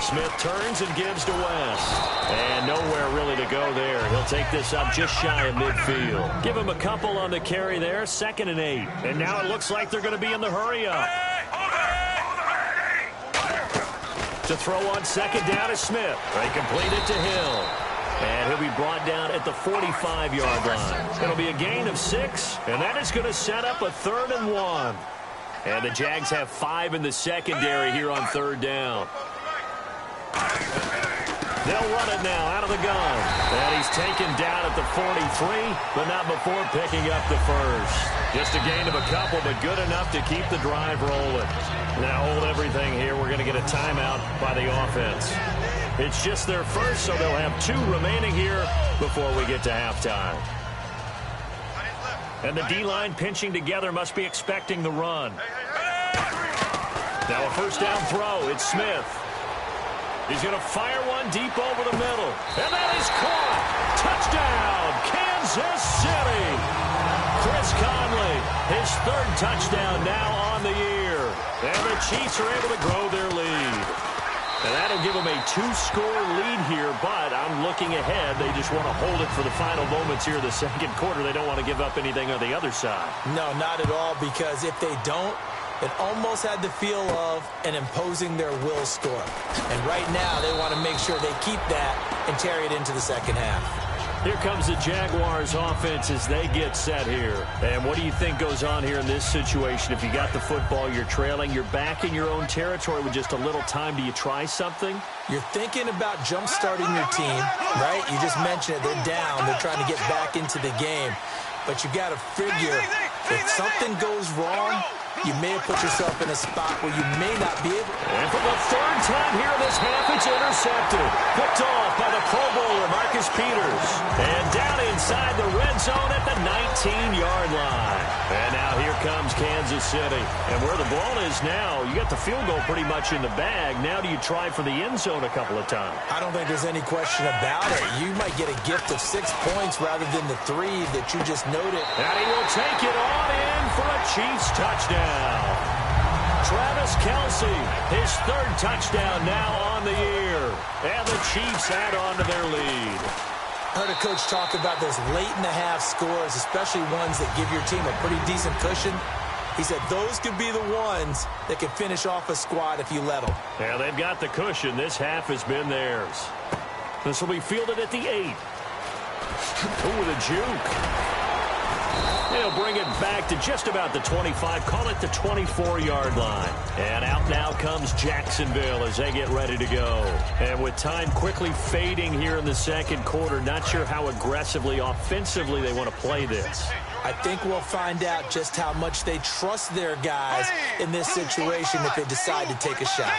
Smith turns and gives to West. And nowhere really to go there. He'll take this up just shy of midfield. Give him a couple on the carry there, 2nd and 8. And now it looks like they're going to be in the hurry-up. To throw on 2nd down is Smith. They complete it to Hill. And he'll be brought down at the 45-yard line. It'll be a gain of 6, and that is going to set up a 3rd and 1. And the Jags have 5 in the secondary here on 3rd down. They'll run it now out of the gun. And he's taken down at the 43, but not before picking up the first. Just a gain of a couple, but good enough to keep the drive rolling. Now hold everything here. We're going to get a timeout by the offense. It's just their first, so they'll have 2 remaining here before we get to halftime. And the D-line pinching together must be expecting the run. Now a 1st down throw. It's Smith. He's going to fire one deep over the middle. And that is caught. Touchdown, Kansas City. Chris Conley, his 3rd touchdown now on the year. And the Chiefs are able to grow their lead. And that'll give them a 2-score lead here, but I'm looking ahead. They just want to hold it for the final moments here in the 2nd quarter. They don't want to give up anything on the other side. No, not at all, because if they don't, it almost had the feel of an imposing their will score. And right now, they want to make sure they keep that and carry it into the 2nd half. Here comes the Jaguars offense as they get set here. And what do you think goes on here in this situation? If you got the football, you're trailing, you're back in your own territory with just a little time. Do you try something? You're thinking about jump-starting your team, right? You just mentioned it. They're down. They're trying to get back into the game. But you got to figure if something goes wrong, you may have put yourself in a spot where you may not be able. And for the 3rd time here in this half, it's intercepted. Picked off by the Pro Bowler, Marcus Peters. And down inside the red zone at the 19-yard line. And now here comes Kansas City. And where the ball is now, you got the field goal pretty much in the bag. Now do you try for the end zone a couple of times? I don't think there's any question about it. You might get a gift of 6 points rather than the 3 that you just noted. And he will take it on in for a Chiefs touchdown. Travis Kelce, his 3rd touchdown now on the year. And the Chiefs add on to their lead. I heard a coach talk about those late-in-the-half scores, especially ones that give your team a pretty decent cushion. He said those could be the ones that can finish off a squad if you let them. Yeah, they've got the cushion. This half has been theirs. This will be fielded at the 8. Oh, with a juke. They'll bring it back to just about the 25, call it the 24-yard line. And out now comes Jacksonville as they get ready to go. And with time quickly fading here in the 2nd quarter, not sure how aggressively, offensively they want to play this. I think we'll find out just how much they trust their guys in this situation if they decide to take a shot.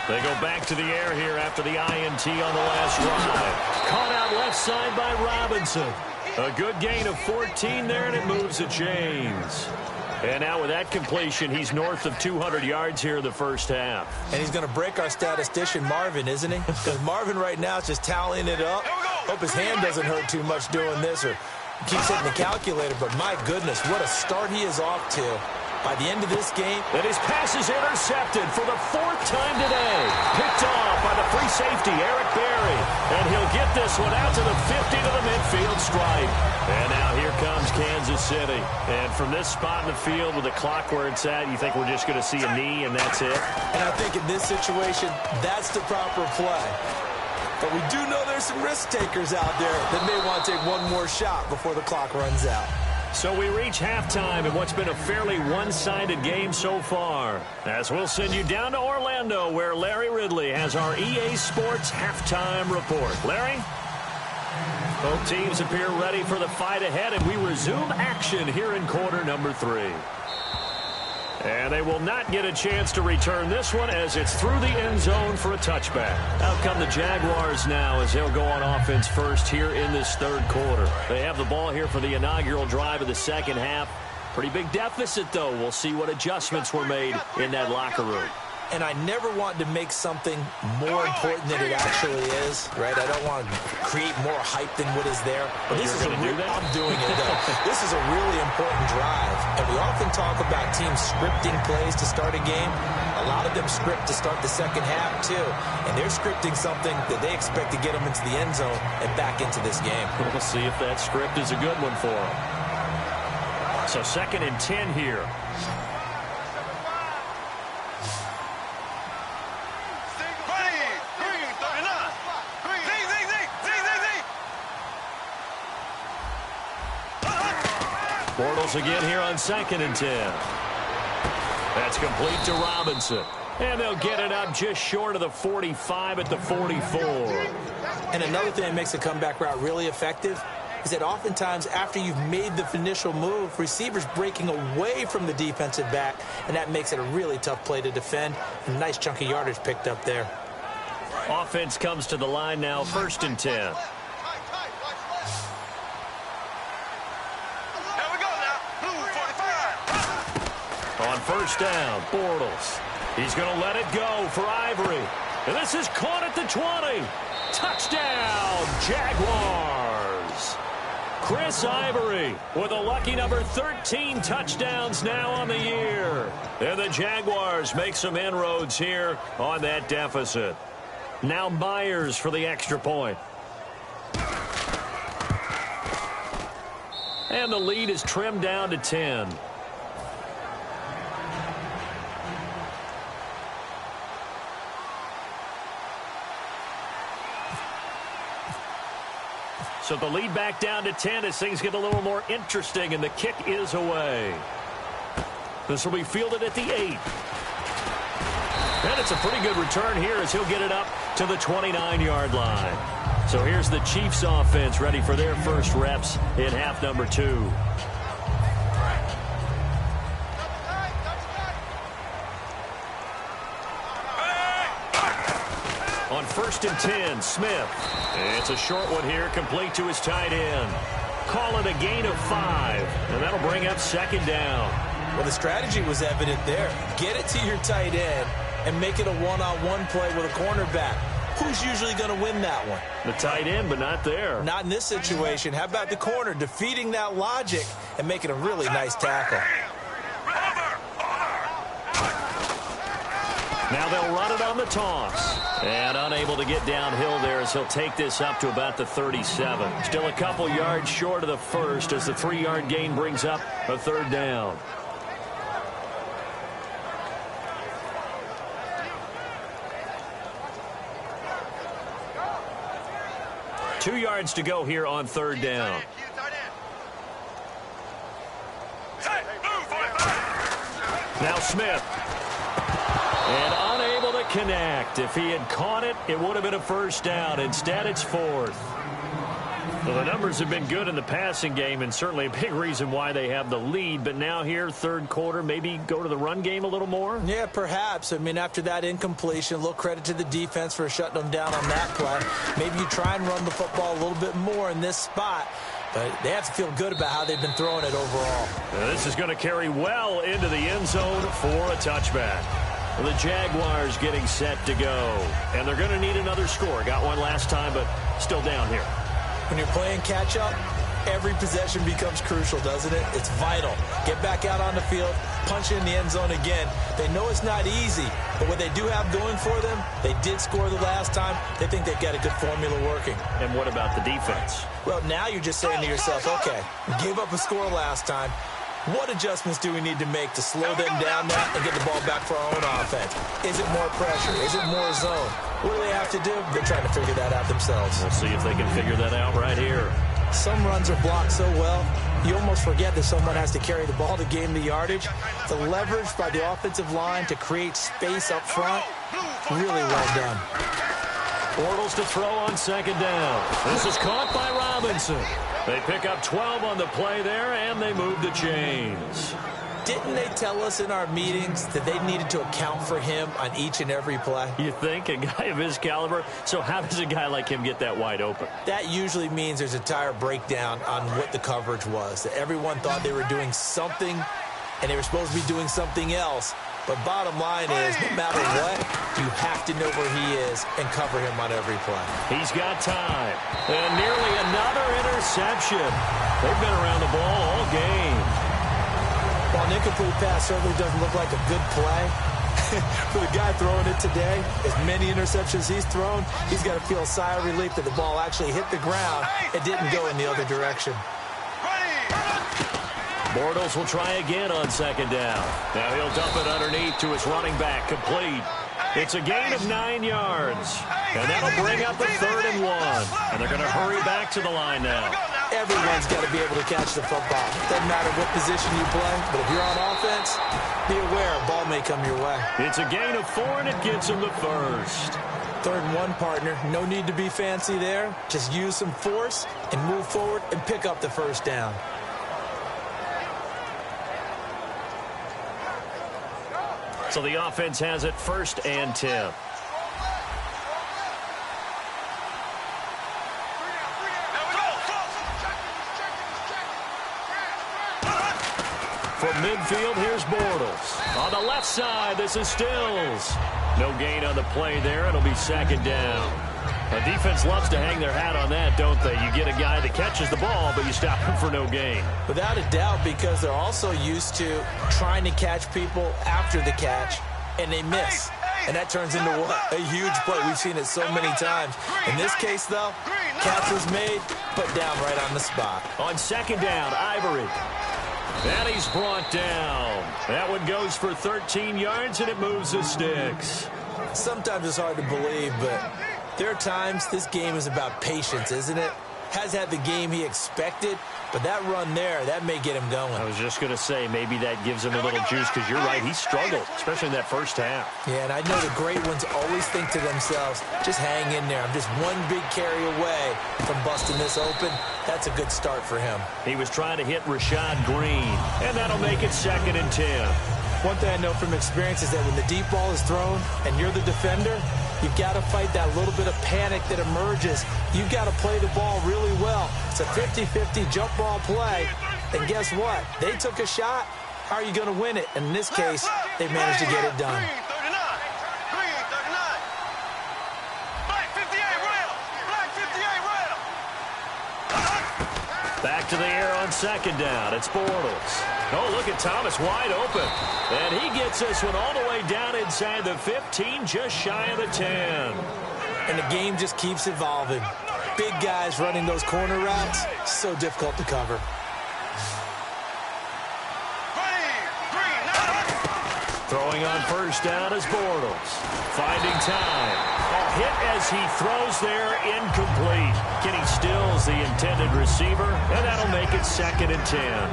They go back to the air here after the INT on the last drive. Caught out left side by Robinson. A good gain of 14 there, and it moves the chains. And now with that completion, he's north of 200 yards here in the 1st half. And he's going to break our statistician, Marvin, isn't he? Because Marvin right now is just tallying it up. Hope his hand doesn't hurt too much doing this, or keeps hitting the calculator. But my goodness, what a start he is off to. By the end of this game, and his pass is intercepted for the 4th time today. Picked off by the free safety, Eric Berry. And he'll get this one out to the 50 to the midfield stripe. And now here comes Kansas City. And from this spot in the field with the clock where it's at, you think we're just going to see a knee and that's it? And I think in this situation, that's the proper play. But we do know there's some risk takers out there that may want to take one more shot before the clock runs out. So we reach halftime in what's been a fairly one-sided game so far. As we'll send you down to Orlando, where Larry Ridley has our EA Sports halftime report. Larry? Both teams appear ready for the fight ahead, and we resume action here in quarter number 3. And they will not get a chance to return this one as it's through the end zone for a touchback. Out come the Jaguars now as they'll go on offense first here in this 3rd quarter. They have the ball here for the inaugural drive of the 2nd half. Pretty big deficit, though. We'll see what adjustments were made in that locker room. And I never want to make something more important than it actually is, right? I don't want to create more hype than what is there. But this is I'm doing it, though. This is a really important drive. And we often talk about teams scripting plays to start a game. A lot of them script to start the second half, too. And they're scripting something that they expect to get them into the end zone and back into this game. We'll see if that script is a good one for them. So 2nd and 10 here. Bortles again here on 2nd and 10. That's complete to Robinson. And they'll get it up just short of the 45 at the 44. And another thing that makes a comeback route really effective is that oftentimes after you've made the initial move, receivers breaking away from the defensive back, and that makes it a really tough play to defend. A nice chunk of yardage picked up there. Offense comes to the line now, 1st and 10. On 1st down, Bortles. He's going to let it go for Ivory. And this is caught at the 20. Touchdown, Jaguars. Chris Ivory with a lucky number 13 touchdowns now on the year. And the Jaguars make some inroads here on that deficit. Now Myers for the extra point. And the lead is trimmed down to 10. So the lead back down to 10 as things get a little more interesting, and the kick is away. This will be fielded at the 8. And it's a pretty good return here as he'll get it up to the 29-yard line. So here's the Chiefs offense ready for their first reps in half number 2. On 1st and 10, Smith. It's a short one here, complete to his tight end. Call it a gain of 5, and that'll bring up 2nd down. Well, the strategy was evident there. Get it to your tight end and make it a one-on-one play with a cornerback. Who's usually going to win that one? The tight end, but not there. Not in this situation. How about the corner defeating that logic and making a really nice tackle? Now they'll run it on the toss. And unable to get downhill there as he'll take this up to about the 37. Still a couple yards short of the first as the 3-yard gain brings up a 3rd down. Two yards to go here on 3rd down. Now Smith. And unable to connect. If he had caught it, it would have been a 1st down. Instead, it's 4th. Well, the numbers have been good in the passing game, and certainly a big reason why they have the lead. But now here, 3rd quarter, maybe go to the run game a little more? Yeah, perhaps. I mean, after that incompletion, a little credit to the defense for shutting them down on that play. Maybe you try and run the football a little bit more in this spot. But they have to feel good about how they've been throwing it overall. Now, this is going to carry well into the end zone for a touchback. The Jaguars getting set to go. And they're going to need another score. Got one last time, but still down here. When you're playing catch-up, every possession becomes crucial, doesn't it? It's vital. Get back out on the field, punch in the end zone again. They know it's not easy, but what they do have going for them, they did score the last time. They think they've got a good formula working. And what about the defense? Well, now you're just saying to yourself, okay, we gave up a score last time. What adjustments do we need to make to slow them down now and get the ball back for our own offense? Is it more pressure? Is it more zone? What do they have to do? They're trying to figure that out themselves. We'll see if they can figure that out right here. Some runs are blocked so well, you almost forget that someone has to carry the ball to gain the yardage. The leverage by the offensive line to create space up front, really well done. Bortles to throw on 2nd down. This is caught by Robinson. They pick up 12 on the play there, and they move the chains. Didn't they tell us in our meetings that they needed to account for him on each and every play? You think? A guy of his caliber? So how does a guy like him get that wide open? That usually means there's a entire breakdown on what the coverage was. That everyone thought they were doing something, and they were supposed to be doing something else. But bottom line is, no matter what, you have to know where he is and cover him on every play. He's got time. And nearly another interception. They've been around the ball all game. While an incomplete pass certainly doesn't look like a good play, for the guy throwing it today, as many interceptions he's thrown, he's got to feel a sigh of relief that the ball actually hit the ground and didn't go in the other direction. Bortles will try again on second down. Now he'll dump it underneath to his running back, complete. It's a gain of 9 yards. And that'll bring up a 3rd and 1. And they're going to hurry back to the line now. Everyone's got to be able to catch the football. Doesn't matter what position you play, but if you're on offense, be aware a ball may come your way. It's a gain of 4, and it gets him the first. 3rd and 1, partner. No need to be fancy there. Just use some force and move forward and pick up the first down. So the offense has it 1st and 10. From midfield, here's Bortles. On the left side, this is Stills. No gain on the play there. It'll be 2nd down. The defense loves to hang their hat on that, don't they? You get a guy that catches the ball, but you stop him for no gain. Without a doubt, because they're also used to trying to catch people after the catch, and they miss. And that turns into what? A huge play. We've seen it so many times. In this case, though, catch was made, put down right on the spot. On 2nd down, Ivory. And he's brought down. That one goes for 13 yards, and it moves the sticks. Sometimes it's hard to believe, but there are times this game is about patience, isn't it? Has had the game he expected, but that run there, that may get him going. I was just going to say, maybe that gives him a little juice, because you're right, he struggled, especially in that first half. Yeah, and I know the great ones always think to themselves, just hang in there. I'm just one big carry away from busting this open. That's a good start for him. He was trying to hit Rashad Green, and that'll make it 2nd and 10. One thing I know from experience is that when the deep ball is thrown and you're the defender, you've got to fight that little bit of panic that emerges. You've got to play the ball really well. It's a 50-50 jump ball play. And guess what? They took a shot. How are you going to win it? And in this case, they managed to get it done. Back to the air on 2nd down. It's Bortles. Oh, look at Thomas wide open. And he gets this one all the way down inside the 15, just shy of the 10. And the game just keeps evolving. Big guys running those corner routes, so difficult to cover. Throwing on 1st down is Bortles. Finding time. A hit as he throws there, incomplete. Kenny Stills, the intended receiver, and that'll make it 2nd and 10.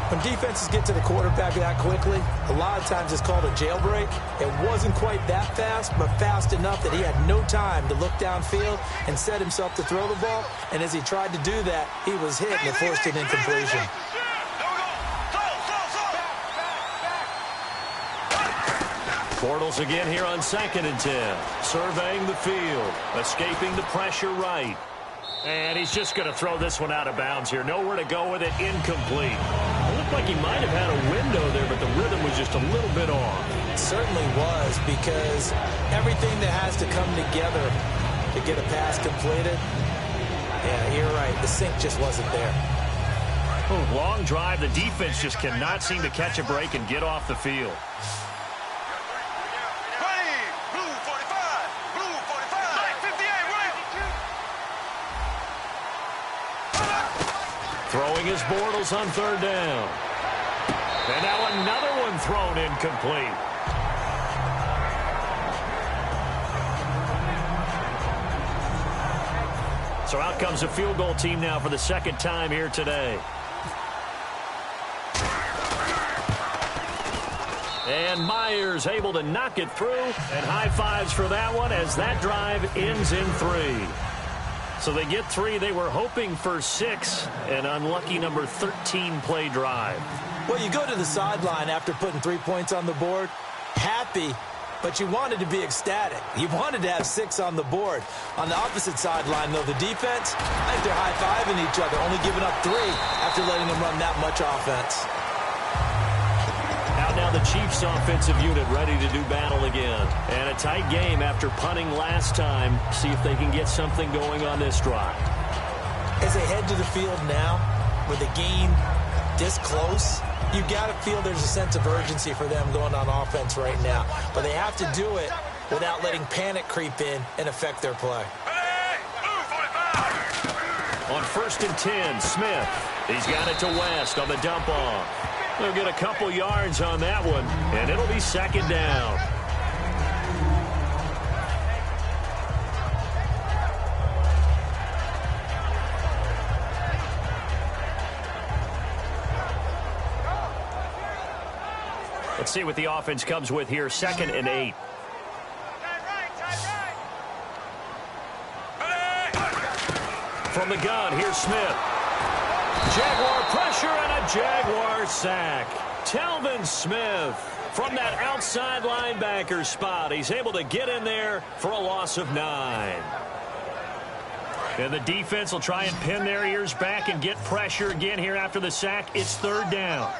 When defenses get to the quarterback that quickly, a lot of times it's called a jailbreak. It wasn't quite that fast, but fast enough that he had no time to look downfield and set himself to throw the ball. And as he tried to do that, he was hit and it forced an incompletion. Bortles again here on 2nd and 10. Surveying the field. Escaping the pressure right. And he's just going to throw this one out of bounds here. Nowhere to go with it. Incomplete. It looked like he might have had a window there, but the rhythm was just a little bit off. It certainly was, because everything that has to come together to get a pass completed, yeah, you're right. The sync just wasn't there. Oh, long drive. The defense just cannot seem to catch a break and get off the field. Throwing his Bortles on 3rd down. And now another one thrown incomplete. So out comes a field goal team now for the 2nd time here today. And Myers able to knock it through. And high fives for that one as that drive ends in 3. So they get 3. They were hoping for 6. An unlucky number 13 play drive. Well, you go to the sideline after putting 3 points on the board, happy, but you wanted to be ecstatic. You wanted to have 6 on the board. On the opposite sideline, though, the defense, I think they're high-fiving each other, only giving up 3 after letting them run that much offense. Now now the Chiefs offensive unit ready to do battle again. And a tight game after punting last time. See if they can get something going on this drive. As they head to the field now, with the game this close, you got to feel there's a sense of urgency for them going on offense right now. But they have to do it without letting panic creep in and affect their play. On 1st and 10, Smith. He's got it to West on the dump off. They'll get a couple yards on that one, and it'll be 2nd down. Let's see what the offense comes with here. 2nd and 8. From the gun, here's Smith. Jaguar pressure and a Jaguar sack. Telvin Smith from that outside linebacker spot. He's able to get in there for a loss of 9. And the defense will try and pin their ears back and get pressure again here after the sack. It's 3rd down.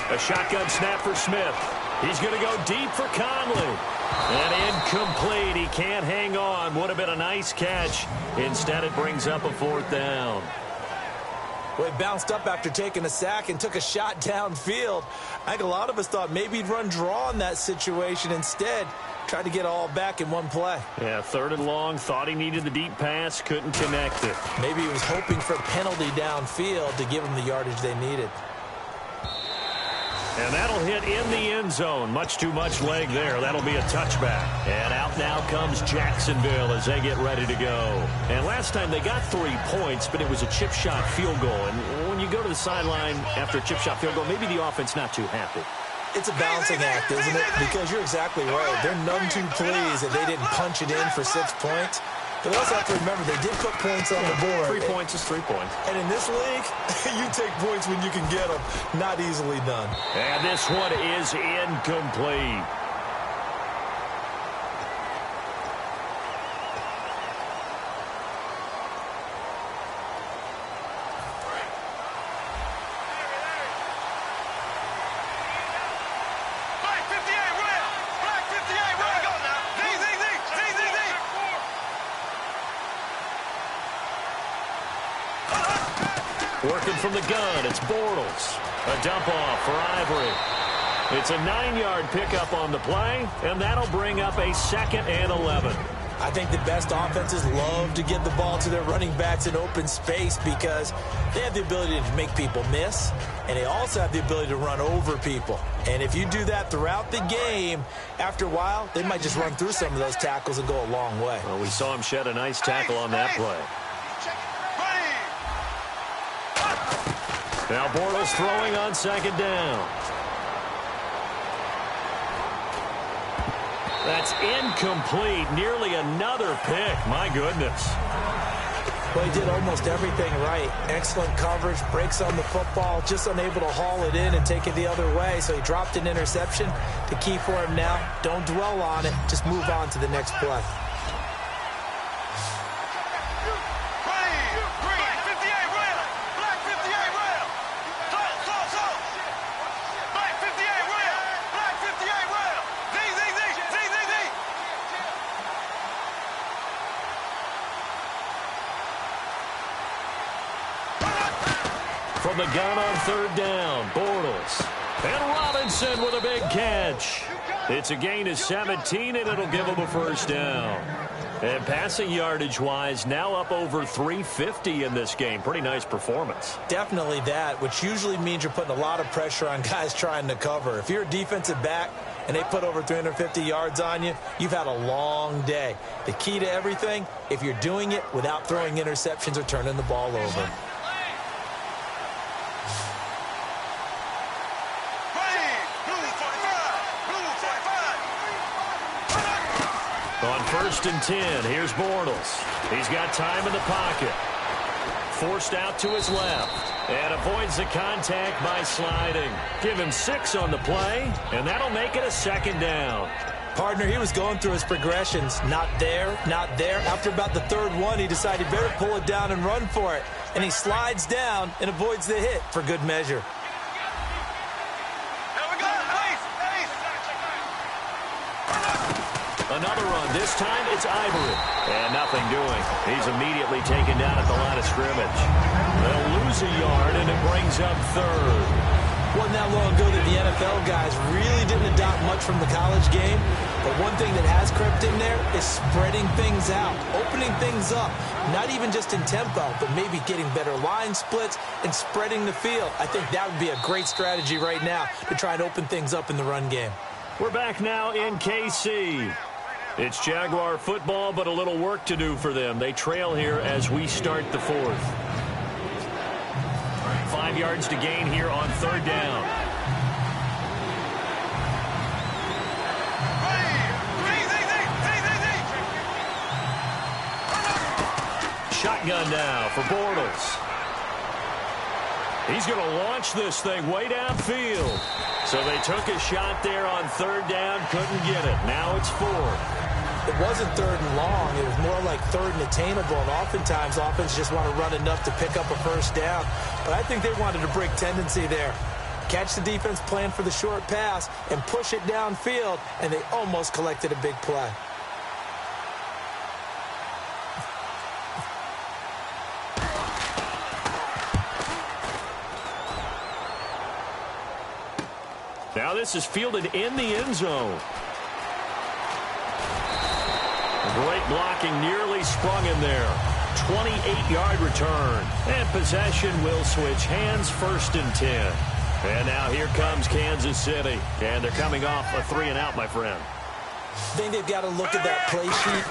A shotgun snap for Smith. He's going to go deep for Conley. And incomplete. He can't hang on. Would have been a nice catch. Instead, it brings up a 4th down. Well, he bounced up after taking a sack and took a shot downfield. I think a lot of us thought maybe he'd run draw in that situation. Instead, tried to get it all back in one play. Yeah, 3rd and long. Thought he needed the deep pass. Couldn't connect it. Maybe he was hoping for a penalty downfield to give him the yardage they needed. And that'll hit in the end zone. Much too much leg there. That'll be a touchback. And out now comes Jacksonville as they get ready to go. And last time they got 3 points, but it was a chip shot field goal. And when you go to the sideline after a chip shot field goal, maybe the offense not too happy. It's a balancing act, isn't it? Because you're exactly right. They're none too pleased that they didn't punch it in for 6 points. But they also have to remember they did put points on the board. 3 points is 3 points. And in this league, you take points when you can get them. Not easily done. And this one is incomplete. Working from the gun, it's Bortles. A dump off for Ivory. It's a 9-yard pickup on the play, and that'll bring up a 2nd and 11. I think the best offenses love to get the ball to their running backs in open space because they have the ability to make people miss, and they also have the ability to run over people. And if you do that throughout the game, after a while, they might just run through some of those tackles and go a long way. Well, we saw him shed a nice tackle on that play. Now Bortles throwing on 2nd down. That's incomplete. Nearly another pick. My goodness. Well, he did almost everything right. Excellent coverage, breaks on the football, just unable to haul it in and take it the other way. So he dropped an interception. The key for him now, don't dwell on it. Just move on to the next play. From the gun on 3rd down, Bortles. And Robinson with a big catch. It's a gain of 17, and it'll give him a 1st down. And passing yardage-wise, now up over 350 in this game. Pretty nice performance. Definitely that, which usually means you're putting a lot of pressure on guys trying to cover. If you're a defensive back and they put over 350 yards on you, you've had a long day. The key to everything, if you're doing it without throwing interceptions or turning the ball over. On 1st and 10, here's Bortles. He's got time in the pocket. Forced out to his left. And avoids the contact by sliding. Give him 6 on the play, and that'll make it a 2nd down. Partner, he was going through his progressions. Not there, not there. After about the 3rd one, he decided better pull it down and run for it. And he slides down and avoids the hit for good measure. and this time it's Ivory. And nothing doing. He's immediately taken down at the line of scrimmage. They'll lose a yard, and it brings up third. Wasn't that long ago that the NFL guys really didn't adopt much from the college game. But one thing that has crept in there is spreading things out, opening things up, not even just in tempo, but maybe getting better line splits and spreading the field. I think that would be a great strategy right now to try and open things up in the run game. We're back now in KC. It's Jaguar football, but a little work to do for them. They trail here as we start the fourth. 5 yards to gain here on third down. Shotgun now for Bortles. He's going to launch this thing way downfield. So they took a shot there on third down, couldn't get it. Now it's fourth. It wasn't third and long. It was more like third and attainable. And oftentimes, offense just want to run enough to pick up a first down. But I think they wanted to break tendency there. Catch the defense plan for the short pass and push it downfield, and they almost collected a big play. Now this is fielded in the end zone. Great blocking, nearly sprung in there. 28-yard return. And possession will switch hands, 1st and 10. And now here comes Kansas City. And they're coming off a 3-and-out, my friend. I think they've got to look at that play sheet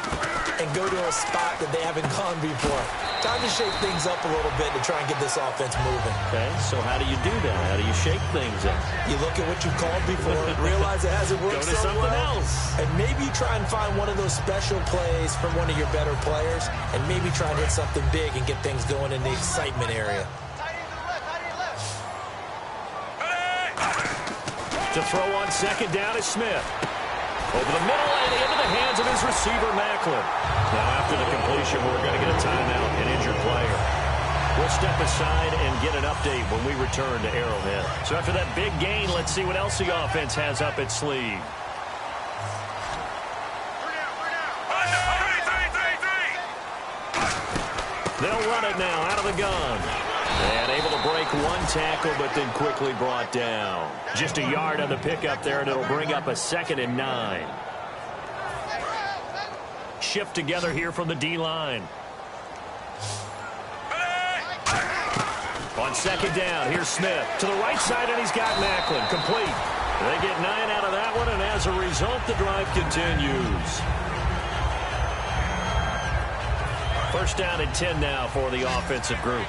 and go to a spot that they haven't gone before. Time to shake things up a little bit to try and get this offense moving. Okay, so how do you do that? How do you shake things up? You look at what you called before, realize it hasn't worked so well. Go to something else. And maybe you try and find one of those special plays from one of your better players, and maybe try and hit something big and get things going in the excitement area. To throw on second down is Smith. Over the middle and into the hands of his receiver, Macklin. Now after the completion, we're going to get a timeout, an injured player. We'll step aside and get an update when we return to Arrowhead. So after that big gain, let's see what else the offense has up its sleeve. They'll run it now out of the gun. And able to break one tackle, but then quickly brought down. Just a yard on the pickup there, and it'll bring up a 2nd and 9. Shift together here from the D-line. On second down, here's Smith. To the right side, and he's got Macklin. Complete. They get 9 out of that one, and as a result, the drive continues. 1st down and 10 now for the offensive group.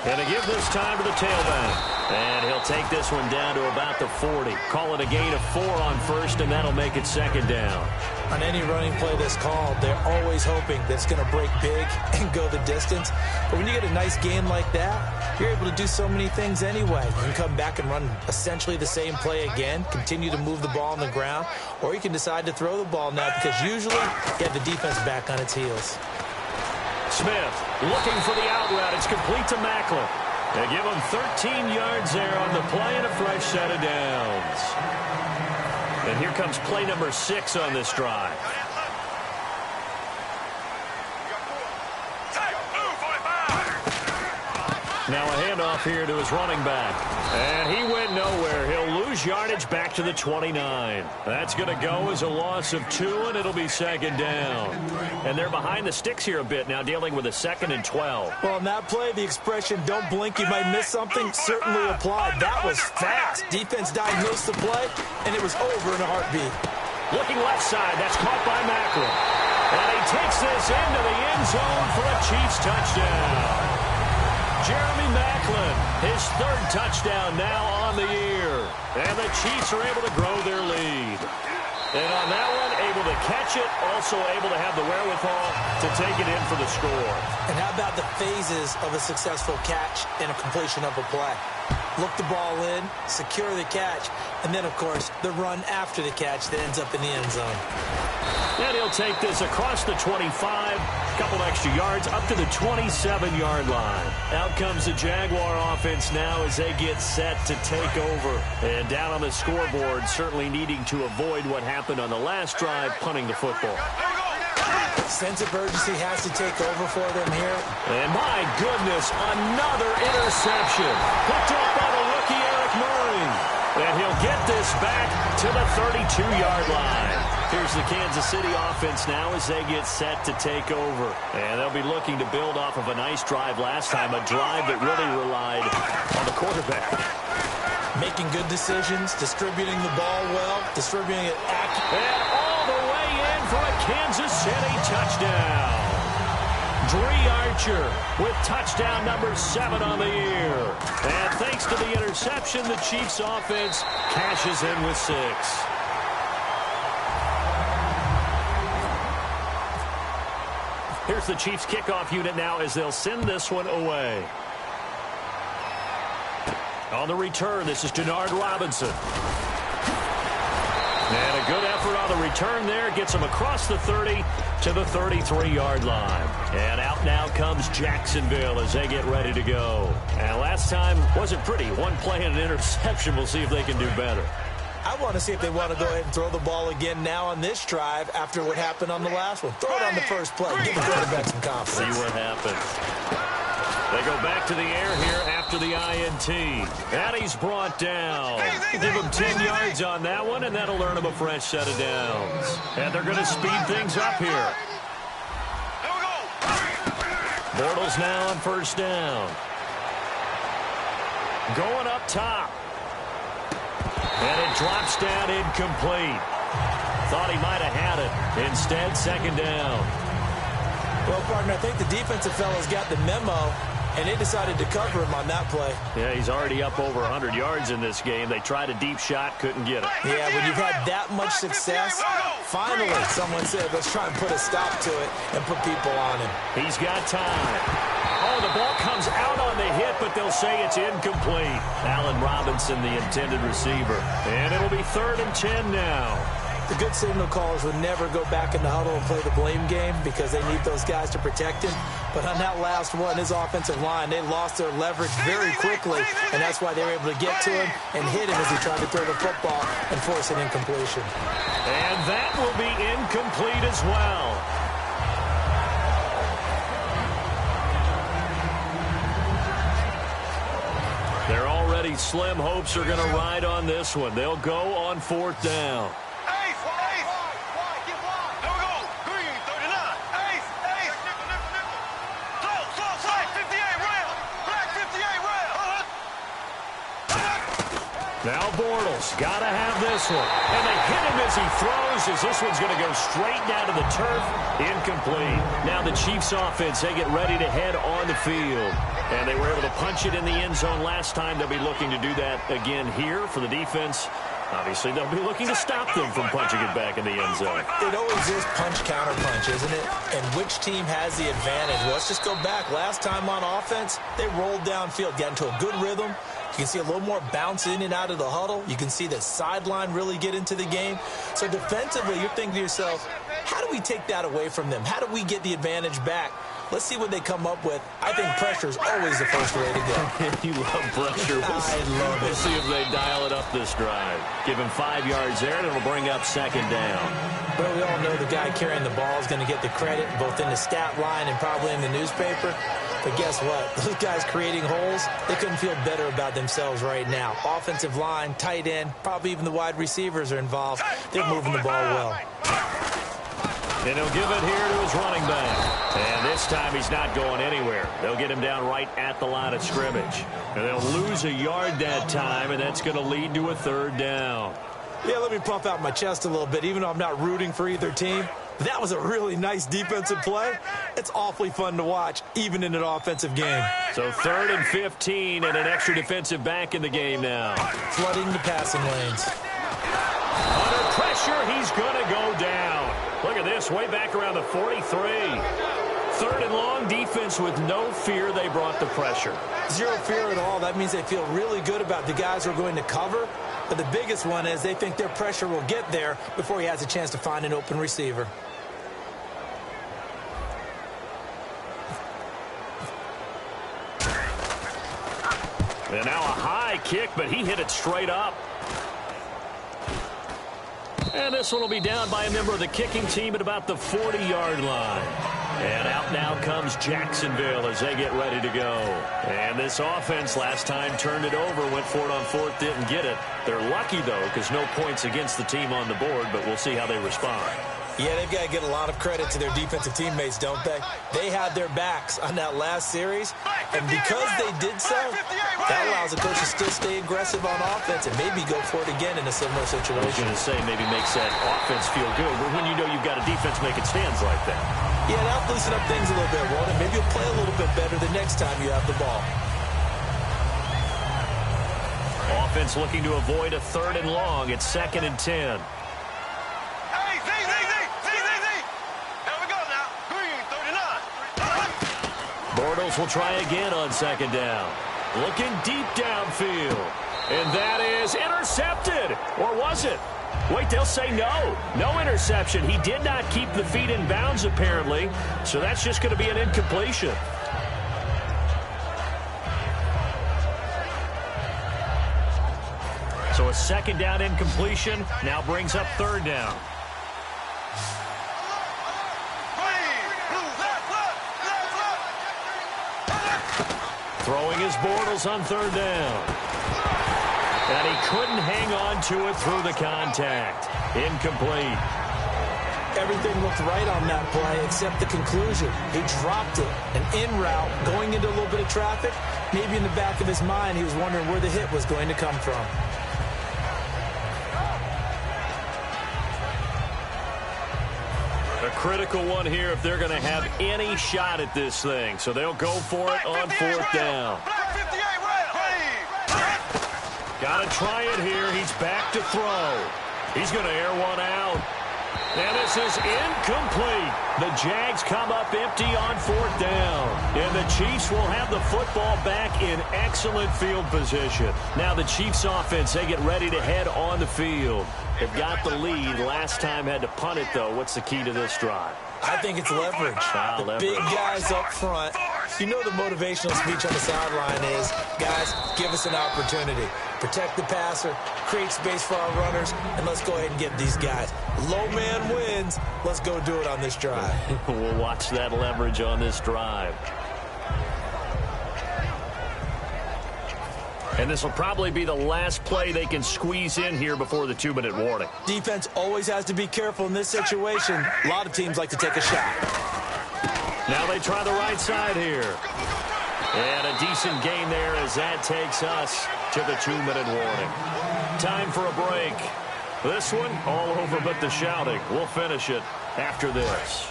And to give this time to the tailback. And he'll take this one down to about the 40. Call it a gain of 4 on 1st, and that'll make it 2nd down. On any running play that's called, they're always hoping that it's going to break big and go the distance. But when you get a nice gain like that, you're able to do so many things anyway. You can come back and run essentially the same play again, continue to move the ball on the ground, or you can decide to throw the ball now because usually you have the defense back on its heels. Smith looking for the out route. It's complete to Macklin. They give him 13 yards there on the play and a fresh set of downs. And here comes play number 6 on this drive. Now a handoff here to his running back. And he went nowhere. He'll lose yardage back to the 29. That's going to go as a loss of 2, and it'll be 2nd down. And they're behind the sticks here a bit now, dealing with a 2nd and 12. Well, in that play, the expression, don't blink, you might miss something, certainly applied. That was fast. Defense diagnosed the play, and it was over in a heartbeat. Looking left side, that's caught by Macklin. And he takes this into the end zone for a Chiefs touchdown. Jeremy Macklin, his 3rd touchdown now on the year. And the Chiefs are able to grow their lead. And on that one, able to catch it, also able to have the wherewithal to take it in for the score. And how about the phases of a successful catch and a completion of a play? Look the ball in, secure the catch, and then, of course, the run after the catch that ends up in the end zone. And he'll take this across the 25, a couple extra yards, up to the 27-yard line. Out comes the Jaguar offense now as they get set to take over. And down on the scoreboard, certainly needing to avoid what happened on the last drive, punting the football. Sense of urgency has to take over for them here. And my goodness, another interception. Picked up by the rookie Eric Murray. And he'll get this back to the 32-yard line. Here's the Kansas City offense now as they get set to take over. And they'll be looking to build off of a nice drive last time, a drive that really relied on the quarterback. Making good decisions, distributing the ball well, distributing it accurately. And all the way in for a Kansas City touchdown. Dree Archer with touchdown number 7 on the year. And thanks to the interception, the Chiefs offense cashes in with 6. Here's the Chiefs kickoff unit now as they'll send this one away. On the return, this is Denard Robinson. And a good effort on the return there. Gets him across the 30 to the 33-yard line. And out now comes Jacksonville as they get ready to go. And last time wasn't pretty. One play and an interception. We'll see if they can do better. I want to see if they want to go ahead and throw the ball again now on this drive after what happened on the last one. Throw it on the first play. Give the quarterback some confidence. See what happens. They go back to the air here after the INT. And he's brought down. Give him 10 yards on that one, and that'll earn him a fresh set of downs. And they're going to speed things up here. Bortles now on first down. Going up top. And it drops down incomplete. Thought he might have had it. Instead, second down. Well, partner, I think the defensive fellas got the memo, and they decided to cover him on that play. Yeah, he's already up over 100 yards in this game. They tried a deep shot, couldn't get it. Yeah, when you've had that much success, finally someone said, let's try and put a stop to it and put people on him. He's got time. Oh, the ball comes out on the hit, but they'll say it's incomplete. Allen Robinson, the intended receiver. And it'll be 3rd and 10 now. The good signal callers would never go back in the huddle and play the blame game because they need those guys to protect him. But on that last one, his offensive line, they lost their leverage very quickly, and that's why they were able to get to him and hit him as he tried to throw the football and force an incompletion. And that will be incomplete as well. They're already slim hopes are going to ride on this one. They'll go on 4th down. Now Bortles, got to have this one. And they hit him as he throws, as this one's going to go straight down to the turf. Incomplete. Now the Chiefs offense, they get ready to head on the field. And they were able to punch it in the end zone last time. They'll be looking to do that again here for the defense. Obviously, they'll be looking to stop them from punching it back in the end zone. It always is punch-counter-punch, isn't it? And which team has the advantage? Well, let's just go back. Last time on offense, they rolled downfield, got into a good rhythm. You can see a little more bounce in and out of the huddle. You can see the sideline really get into the game. So defensively, you're thinking to yourself, how do we take that away from them? How do we get the advantage back? Let's see what they come up with. I think pressure is always the first way to go. You love pressure. I love it. Let's see if they dial it up this drive. Give him 5 yards there, and it'll bring up 2nd down. Well, we all know the guy carrying the ball is going to get the credit, both in the stat line and probably in the newspaper. But guess what? Those guys creating holes, they couldn't feel better about themselves right now. Offensive line, tight end, probably even the wide receivers are involved. They're moving the ball well. And he'll give it here to his running back. And this time he's not going anywhere. They'll get him down right at the line of scrimmage. And they'll lose a yard that time, and that's going to lead to a 3rd down. Yeah, let me puff out my chest a little bit, even though I'm not rooting for either team. That was a really nice defensive play. It's awfully fun to watch, even in an offensive game. So 3rd and 15 and an extra defensive back in the game now. Flooding the passing lanes. Under pressure, he's going to go down. Look at this, way back around the 43. 3rd and long, defense with no fear. They brought the pressure. Zero fear at all. That means they feel really good about the guys who are going to cover. But the biggest one is they think their pressure will get there before he has a chance to find an open receiver. And now a high kick, but he hit it straight up. And this one will be down by a member of the kicking team at about the 40-yard line. And out now comes Jacksonville as they get ready to go. And this offense last time turned it over, went for it on fourth, didn't get it. They're lucky, though, because no points against the team on the board, but we'll see how they respond. Yeah, they've got to get a lot of credit to their defensive teammates, don't they? They had their backs on that last series, and because they did so, that allows the coach to still stay aggressive on offense and maybe go for it again in a similar situation. I was going to say maybe makes that offense feel good, but when you know you've got a defense making stands like that. Yeah, that'll loosen up things a little bit, won't it? Maybe you'll play a little bit better the next time you have the ball. Offense looking to avoid a 3rd and long. It's 2nd and 10. Bortles will try again on 2nd down. Looking deep downfield. And that is intercepted. Or was it? Wait, they'll say no. No interception. He did not keep the feet in bounds, apparently. So that's just going to be an incompletion. So a 2nd down incompletion now brings up 3rd down. Throwing his Bortles on 3rd down. And he couldn't hang on to it through the contact. Incomplete. Everything looked right on that play except the conclusion. He dropped it. An in route going into a little bit of traffic. Maybe in the back of his mind he was wondering where the hit was going to come from. A critical one here if they're going to have any shot at this thing. So they'll go for it on 4th down. Got to try it here. He's back to throw. He's going to air one out. And this is incomplete. The Jags come up empty on 4th down. And the Chiefs will have the football back in excellent field position. Now the Chiefs offense, they get ready to head on the field. They've got the lead. Last time had to punt it, though. What's the key to this drive? I think it's leverage. The big guys up front. You know the motivational speech on the sideline is, guys, give us an opportunity. Protect the passer, create space for our runners, and let's go ahead and get these guys. Low man wins. Let's go do it on this drive. We'll watch that leverage on this drive. And this will probably be the last play they can squeeze in here before the 2-minute warning. Defense always has to be careful in this situation. A lot of teams like to take a shot. Now they try the right side here. And a decent gain there as that takes us to the 2-minute warning. Time for a break. This one all over but the shouting. We'll finish it after this.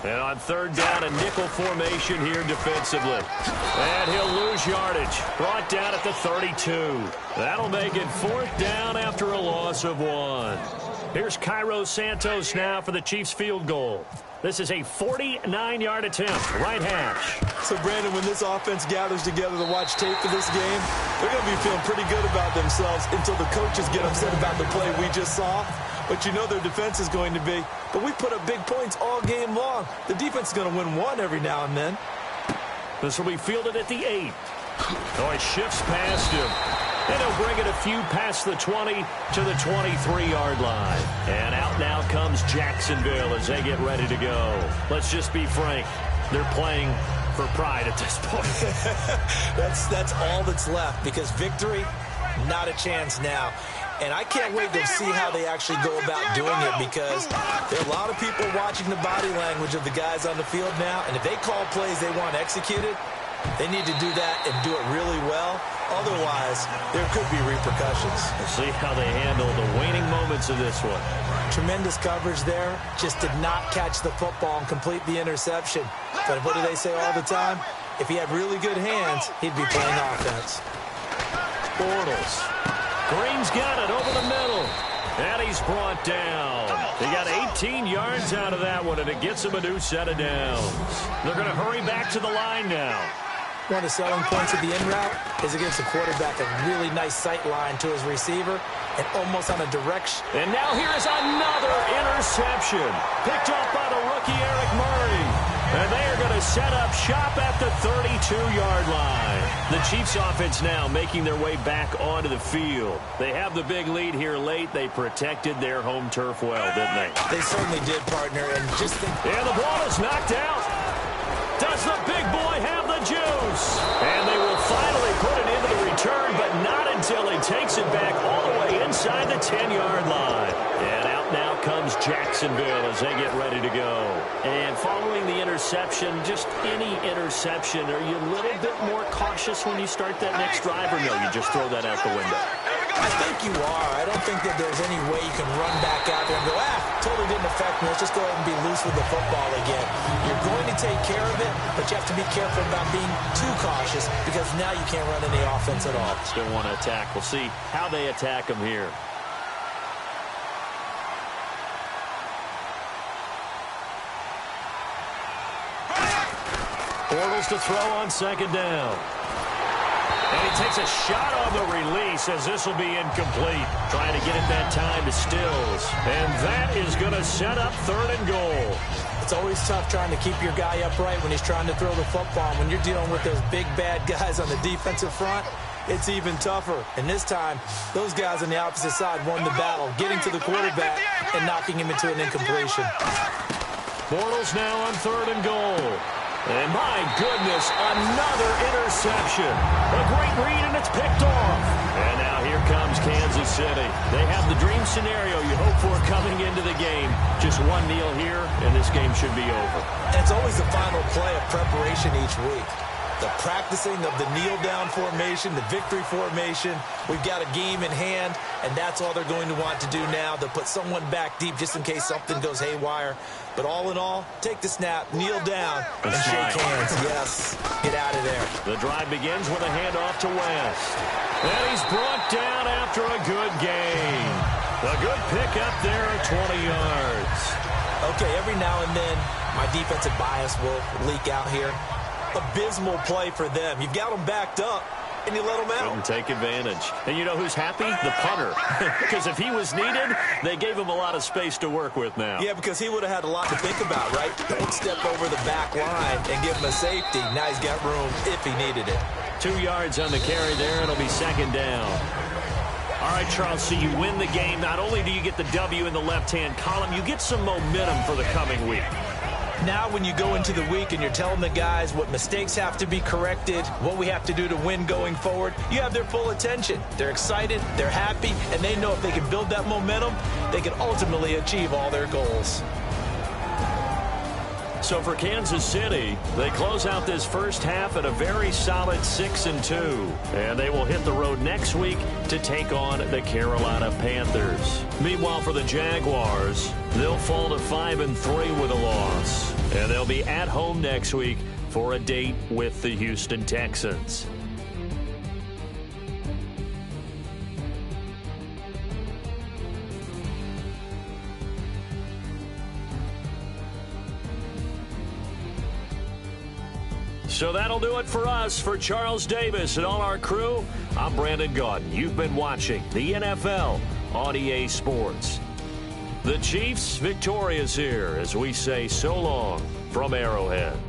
And on 3rd down, a nickel formation here defensively. And he'll lose yardage. Brought down at the 32. That'll make it 4th down after a loss of 1. Here's Cairo Santos now for the Chiefs field goal. This is a 49-yard attempt, right hash. So, Brandon, when this offense gathers together to watch tape for this game, they're going to be feeling pretty good about themselves until the coaches get upset about the play we just saw. But you know their defense is going to be. But we put up big points all game long. The defense is going to win one every now and then. This will be fielded at the 8. Oh, he shifts past him. And he'll bring it a few past the 20 to the 23-yard line. And out now comes Jacksonville as they get ready to go. Let's just be frank. They're playing for pride at this point. That's all that's left because victory, not a chance now. And I can't wait to see how they actually go about doing it because there are a lot of people watching the body language of the guys on the field now. And if they call plays they want executed, they need to do that and do it really well. Otherwise, there could be repercussions. We'll see how they handle the waning moments of this one. Tremendous coverage there. Just did not catch the football and complete the interception. But what do they say all the time? If he had really good hands, he'd be playing offense. Bortles. Green's got it over the middle. And he's brought down. He got 18 yards out of that one, and it gets him a new set of downs. They're going to hurry back to the line now. one of the selling points of the in route is against the quarterback, a really nice sight line to his receiver and almost on a direction. And now here is another interception. Picked off by the rookie Eric Murray. And they are going to set up shop at the 32-yard line. The Chiefs offense now making their way back onto the field. They have the big lead here late. They protected their home turf well, didn't they? They certainly did, partner. And just think. And the ball is knocked out. Does the big boy have the juice? And they will finally put it into the return, but not until he takes it back all the way inside the 10-yard line. And out now comes Jacksonville as they get ready to go. And following the interception, just any interception, are you a little bit more cautious when you start that next drive, or no, you just throw that out the window? I think you are. I don't think that there's any way you can run back out there and go, totally didn't affect me. Let's just go ahead and be loose with the football again. You're going to take care of it, but you have to be careful about being too cautious because now you can't run any offense at all. Still want to attack. We'll see how they attack them here. Bortles to throw on second down. And he takes a shot on the release as this will be incomplete. Trying to get it that time to Stills. And that is going to set up 3rd and goal. It's always tough trying to keep your guy upright when he's trying to throw the football. When you're dealing with those big, bad guys on the defensive front, it's even tougher. And this time, those guys on the opposite side won the battle, getting to the quarterback and knocking him into an incompletion. Bortles now on 3rd and goal. And my goodness, another interception. A great read, and it's picked off. And now here comes Kansas City. They have the dream scenario you hope for coming into the game. Just one kneel here, and this game should be over. And it's always the final play of preparation each week. The practicing of the kneel-down formation, the victory formation. We've got a game in hand, and that's all they're going to want to do now. They'll put someone back deep just in case something goes haywire. But all in all, take the snap, kneel down, and shake hands. Yes, get out of there. The drive begins with a handoff to West. And he's brought down after a good gain. A good pick up there at 20 yards. Okay, every now and then, my defensive bias will leak out here. Abysmal play for them. You've got them backed up, and you let them out. Couldn't take advantage. And you know who's happy? The punter. Because if he was needed, they gave him a lot of space to work with now. Yeah, because he would have had a lot to think about, right? Don't step over the back line and give him a safety. Now he's got room if he needed it. 2 yards on the carry there. It'll be 2nd down. All right, Charles, so you win the game. Not only do you get the W in the left-hand column, you get some momentum for the coming week. Now when you go into the week and you're telling the guys what mistakes have to be corrected, what we have to do to win going forward, you have their full attention. They're excited, they're happy, and they know if they can build that momentum, they can ultimately achieve all their goals. So for Kansas City, they close out this first half at a very solid 6-2. And they will hit the road next week to take on the Carolina Panthers. Meanwhile, for the Jaguars, they'll fall to 5-3 with a loss. And they'll be at home next week for a date with the Houston Texans. So that'll do it for us. For Charles Davis and all our crew, I'm Brandon Gaudin. You've been watching the NFL on EA Sports. The Chiefs victorious here as we say so long from Arrowhead.